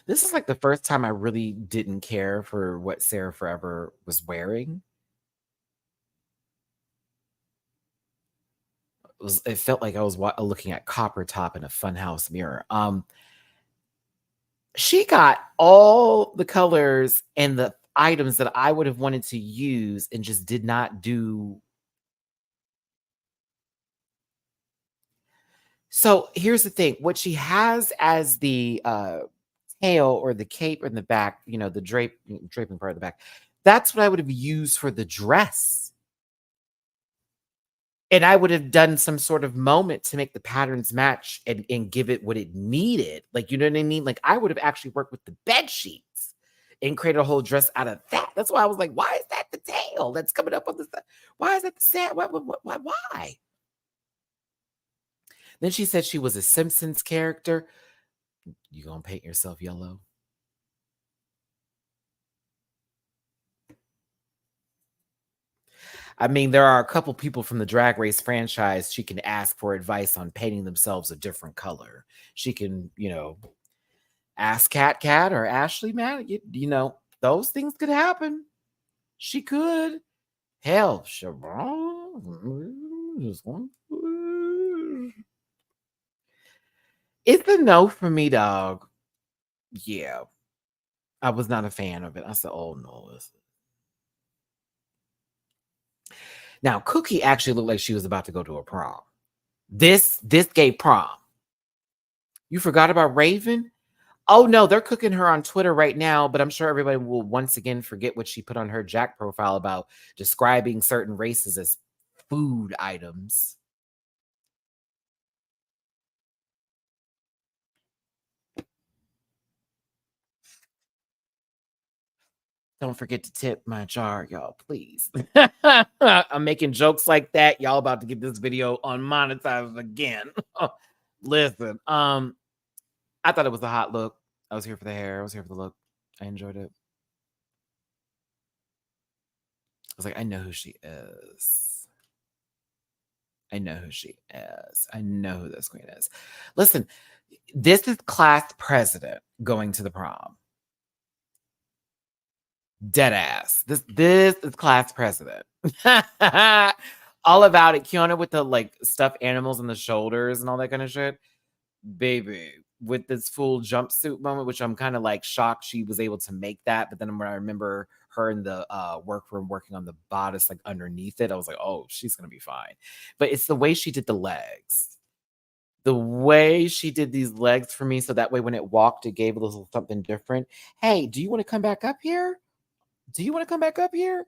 S1: This is like the first time I really didn't care for what Sarah Forever was wearing. It felt like I was looking at Copper Top in a funhouse mirror. She got all the colors and the items that I would have wanted to use and just did not do. So here's the thing. What she has as the tail or the cape in the back, the draping part of the back, that's what I would have used for the dress. And I would have done some sort of moment to make the patterns match and give it what it needed. Like, you know what I mean? Like, I would have actually worked with the bed sheets and created a whole dress out of that. That's why I was like, why is that the tail that's coming up on the side? Why is that the set? Why? Then she said she was a Simpsons character. You gonna paint yourself yellow? I mean, there are a couple people from the Drag Race franchise she can ask for advice on painting themselves a different color. She can, ask Cat or Ashley Matt. Those things could happen. She could. Hell, Sharon. It's a no for me, dog. Yeah. I was not a fan of it. I said, oh no. Now, Cookie actually looked like she was about to go to a prom. This gave prom. You forgot about Raven? Oh no, they're cooking her on Twitter right now, but I'm sure everybody will once again forget what she put on her Jack profile about describing certain races as food items. Don't forget to tip my jar, y'all, please. I'm making jokes like that. Y'all about to get this video unmonetized again. Listen, I thought it was a hot look. I was here for the hair. I was here for the look. I enjoyed it. I was like, I know who she is. I know who she is. I know who this queen is. Listen, this is class president going to the prom. Dead ass. This is class president. All about it. Kiana with the like stuffed animals on the shoulders and all that kind of shit. Baby, with this full jumpsuit moment, which I'm kind of like shocked she was able to make that. But then when I remember her in the workroom working on the bodice, like underneath it. I was like, oh, she's gonna be fine. But it's the way she did the legs. The way she did these legs for me, so that way when it walked, it gave a little something different. Hey, do you want to come back up here? Do you want to come back up here?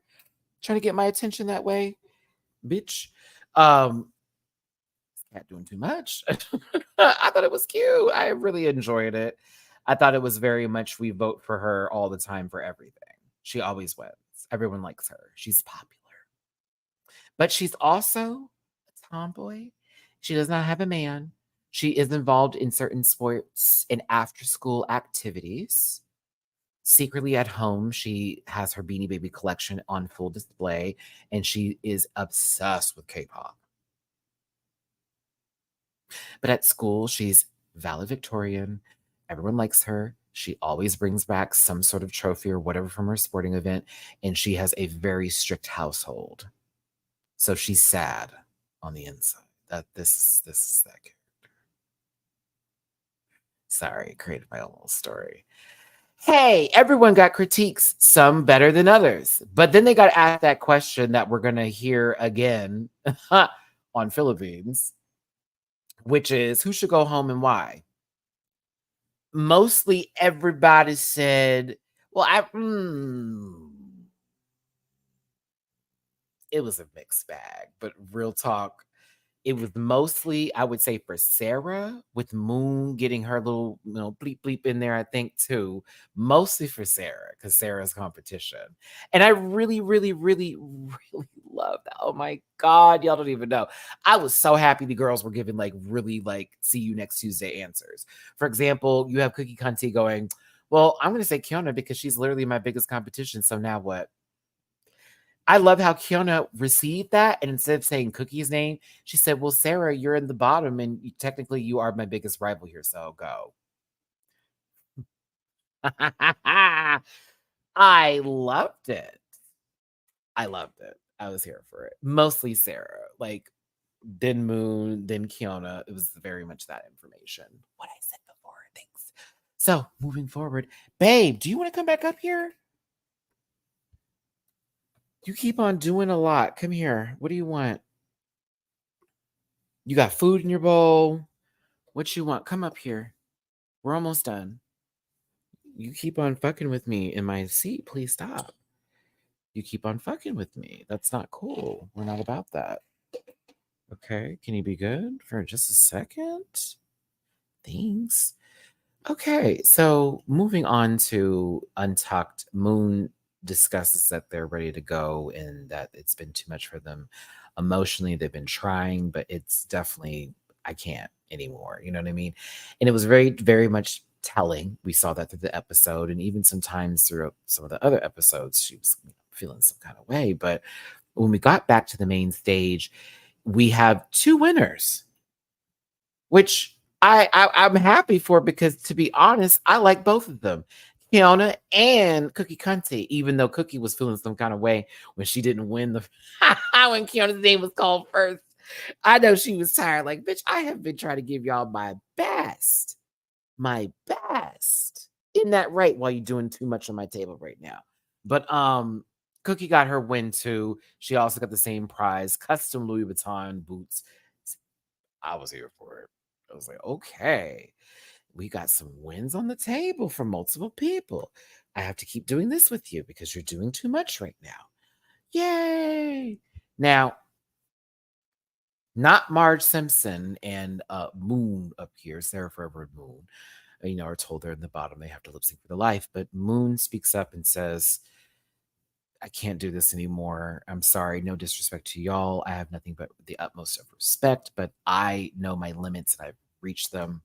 S1: Trying to get my attention that way, bitch. Cat doing too much. I thought it was cute. I really enjoyed it. I thought it was very much we vote for her all the time for everything. She always wins. Everyone likes her. She's popular. But she's also a tomboy. She does not have a man. She is involved in certain sports and after school activities. Secretly at home, she has her Beanie Baby collection on full display, and she is obsessed with K-pop. But at school, she's valedictorian. Everyone likes her. She always brings back some sort of trophy or whatever from her sporting event, and she has a very strict household. So she's sad on the inside. That this is that character. Sorry, created my own little story. Hey, everyone got critiques, some better than others. But then they got asked that question that we're gonna hear again on Philippines, which is who should go home and why? Mostly everybody said, well, it was a mixed bag, but real talk, it was mostly, I would say, for Sarah, with Moon getting her little, bleep bleep in there, I think, too. Mostly for Sarah, because Sarah's competition. And I really, really, really, really love that. Oh my God, y'all don't even know. I was so happy the girls were giving really see you next Tuesday answers. For example, you have Cookie Cunty going, well, I'm going to say Kiona because she's literally my biggest competition. So now what? I love how Kiona received that, and instead of saying Cookie's name, she said, well, Sarah, you're in the bottom, and technically you are my biggest rival here, so go. I loved it. I loved it. I was here for it. Mostly Sarah. Then Moon, then Kiona. It was very much that information. What I said before. Thanks. So, moving forward. Babe, do you want to come back up here? You keep on doing a lot. Come here. What do you want? You got food in your bowl. What you want? Come up here. We're almost done. You keep on fucking with me in my seat. Please stop. You keep on fucking with me. That's not cool. We're not about that. Okay. Can you be good for just a second? Thanks. Okay. So moving on to Untucked, Moon discusses that they're ready to go and that it's been too much for them emotionally. They've been trying, but it's definitely, I can't anymore. You know what I mean? And it was very, very much telling. We saw that through the episode, and even sometimes through some of the other episodes, she was feeling some kind of way. But when we got back to the main stage, we have two winners, which I'm happy for because, to be honest, I like both of them, Kiona and Cookie Cunty, even though Cookie was feeling some kind of way when she didn't win the when Kiona's name was called first. I know she was tired. Like, bitch, I have been trying to give y'all my best. My best. Isn't that right? While you're doing too much on my table right now. But Cookie got her win too. She also got the same prize, custom Louis Vuitton boots. I was here for it. I was like, okay, we got some wins on the table for multiple people. I have to keep doing this with you because you're doing too much right now. Yay! Now, not Marge Simpson and Moon up here, Sarah Forever and Moon, are told they're in the bottom. They have to lip sync for their life. But Moon speaks up and says, I can't do this anymore. I'm sorry. No disrespect to y'all. I have nothing but the utmost of respect, but I know my limits and I've reached them.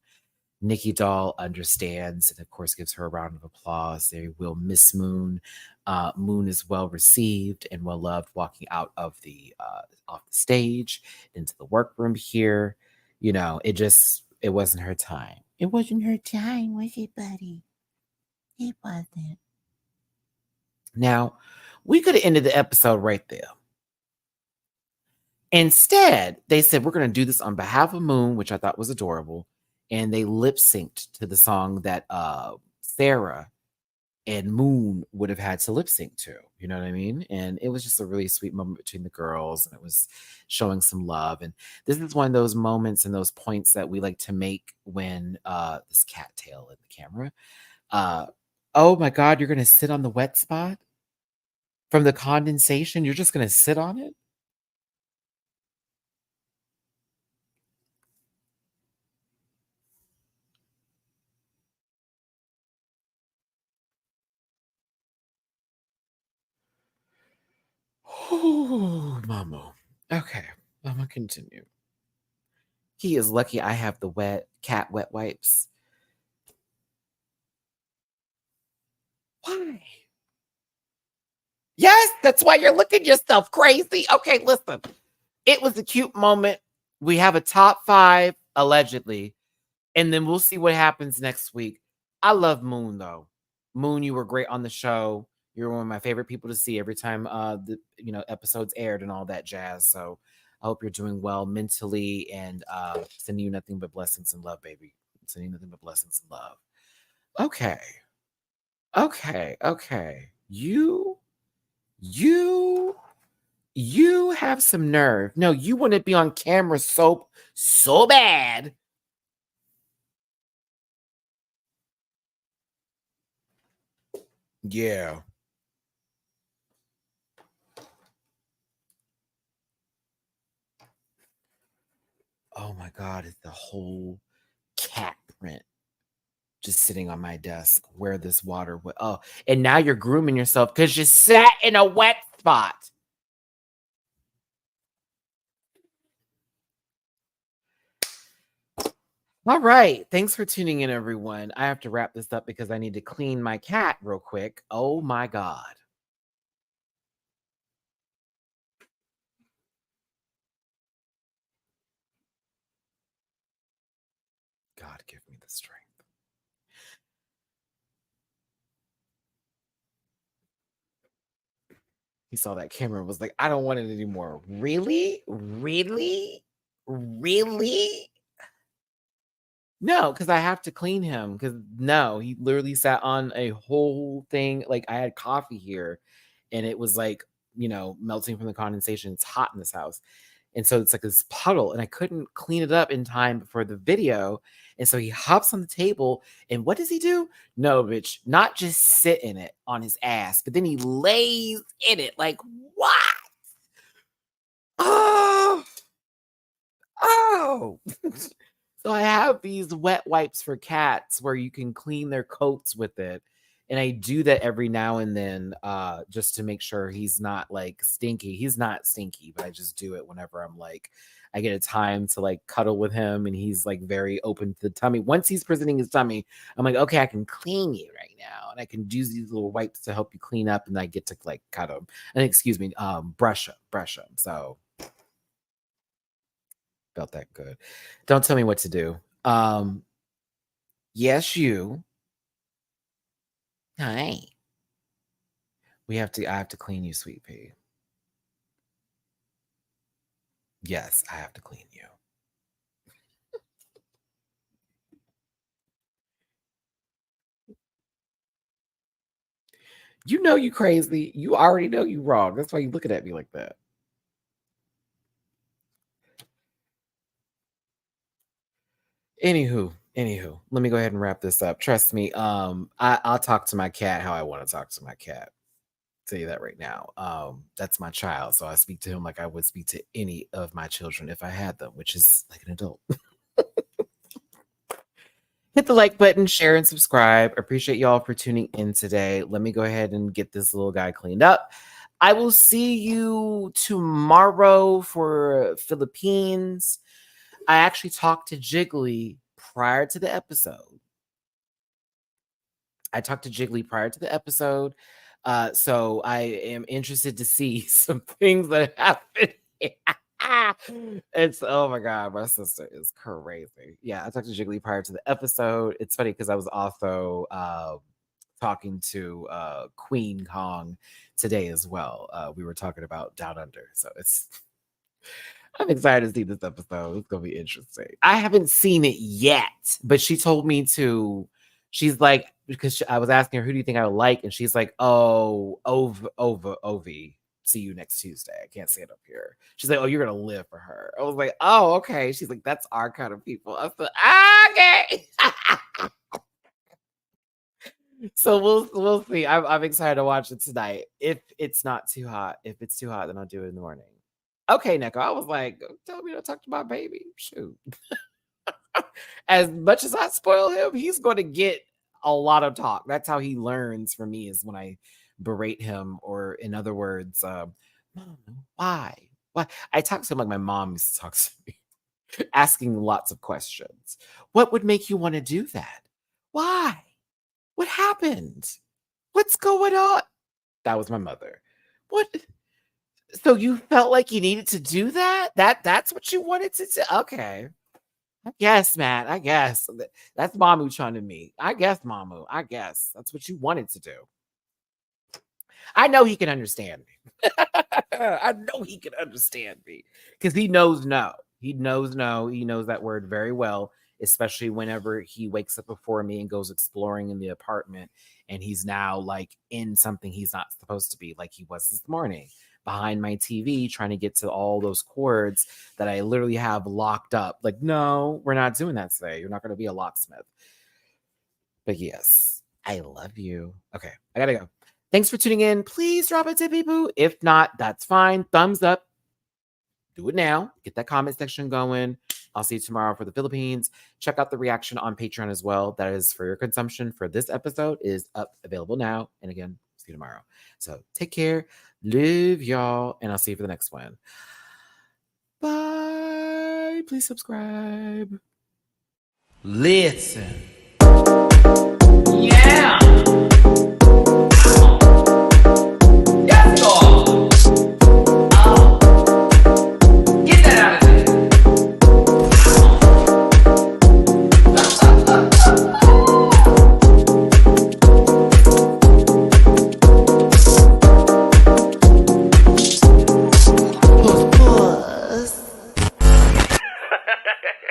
S1: Nikki Doll understands and, of course, gives her a round of applause. They will miss Moon. Moon is well received and well loved walking out of the off the stage into the workroom here. It wasn't her time. It wasn't her time, was it, buddy? It wasn't. Now, we could have ended the episode right there. Instead, they said, we're going to do this on behalf of Moon, which I thought was adorable. And they lip synced to the song that Sarah and Moon would have had to lip sync to. You know what I mean? And it was just a really sweet moment between the girls, and it was showing some love. And this is one of those moments and those points that we like to make when this cattail in the camera. Oh my God, you're gonna sit on the wet spot from the condensation? You're just gonna sit on it? Oh, mama. Okay, I'm gonna continue. He is lucky I have the wet wipes. Why? Yes, that's why you're looking yourself crazy. Okay, listen. It was a cute moment. We have a top 5, allegedly, and then we'll see what happens next week. I love Moon, though. Moon, you were great on the show. You're one of my favorite people to see every time the episodes aired and all that jazz. So I hope you're doing well mentally, and sending you nothing but blessings and love, baby. Sending you nothing but blessings and love. Okay. Okay. You have some nerve. No, you want to be on camera so bad. Yeah. Oh my God, it's the whole cat print just sitting on my desk where this water would. Oh, and now you're grooming yourself because you sat in a wet spot. All right. Thanks for tuning in, everyone. I have to wrap this up because I need to clean my cat real quick. Oh my God. God, give me the strength. He saw that camera and was like, I don't want it anymore. Really? Really? Really? No, because I have to clean him. Because no, he literally sat on a whole thing. Like I had coffee here and it was like, melting from the condensation. It's hot in this house. And so it's like this puddle, and I couldn't clean it up in time for the video. And so he hops on the table, and what does he do? No, bitch, not just sit in it on his ass, but then he lays in it. Like, what? Oh, oh. So I have these wet wipes for cats where you can clean their coats with it. And I do that every now and then just to make sure he's not like stinky. He's not stinky, but I just do it whenever I'm like, I get a time to like cuddle with him and he's like very open to the tummy. Once he's presenting his tummy, I'm like, okay, I can clean you right now. And I can use these little wipes to help you clean up, and I get to like cuddle him. And excuse me, brush him. So felt that good. Don't tell me what to do. Yes, you. Hi. I have to clean you, sweet pea. Yes, I have to clean you. You know you crazy. You already know you wrong. That's why you looking at me like that. Anywho, let me go ahead and wrap this up. Trust me, I'll talk to my cat how I want to talk to my cat. Tell you that right now. That's my child, so I speak to him like I would speak to any of my children if I had them, which is like an adult. Hit the like button, share, and subscribe. Appreciate y'all for tuning in today. Let me go ahead and get this little guy cleaned up. I will see you tomorrow for Philippines. I actually talked to Jiggly prior to the episode. So I am interested to see some things that happen. It's oh my God, my sister is crazy. Yeah, I talked to Jiggly prior to the episode. It's funny because I was also talking to Queen Kong today as well. We were talking about Down Under. So I'm excited to see this episode. It's gonna be interesting. I haven't seen it yet, but she told me to. She's like, because I was asking her, who do you think I would like? And she's like, oh, Ovi. See you next Tuesday. I can't say it up here. She's like, oh, you're going to live for her. I was like, oh, okay. She's like, that's our kind of people. I said, okay. So we'll see. I'm excited to watch it tonight. If it's not too hot. If it's too hot, then I'll do it in the morning. Okay, Neko. I was like, tell me to talk to my baby. Shoot. As much as I spoil him, he's going to get a lot of talk. That's how he learns from me, is when I berate him, or in other words, Mom, why? I talk to him like my mom used to talk to me, asking lots of questions. What would make you want to do that? Why? What happened? What's going on? That was my mother. What? So you felt like you needed to do that? That's what you wanted to do? Okay. I guess, Matt. I guess. That's Mamu trying to me. I guess, Mamu. I guess. That's what you wanted to do. I know he can understand me. I know he can understand me. Because he knows no. He knows no. He knows that word very well, especially whenever he wakes up before me and goes exploring in the apartment, and he's now like in something he's not supposed to be, like he was this morning behind my TV trying to get to all those cords that I literally have locked up. Like, no, we're not doing that today. You're not going to be a locksmith. But yes, I love you. Okay, I gotta go. Thanks for tuning in. Please drop a tippy boo. If not, that's fine. Thumbs up. Do it now. Get that comment section going. I'll see you tomorrow for the Philippines. Check out the reaction on Patreon as well. That is for your consumption for this episode, is up, available now. And again, see you tomorrow. So take care. Love y'all. And I'll see you for the next one. Bye. Please subscribe.
S2: Listen.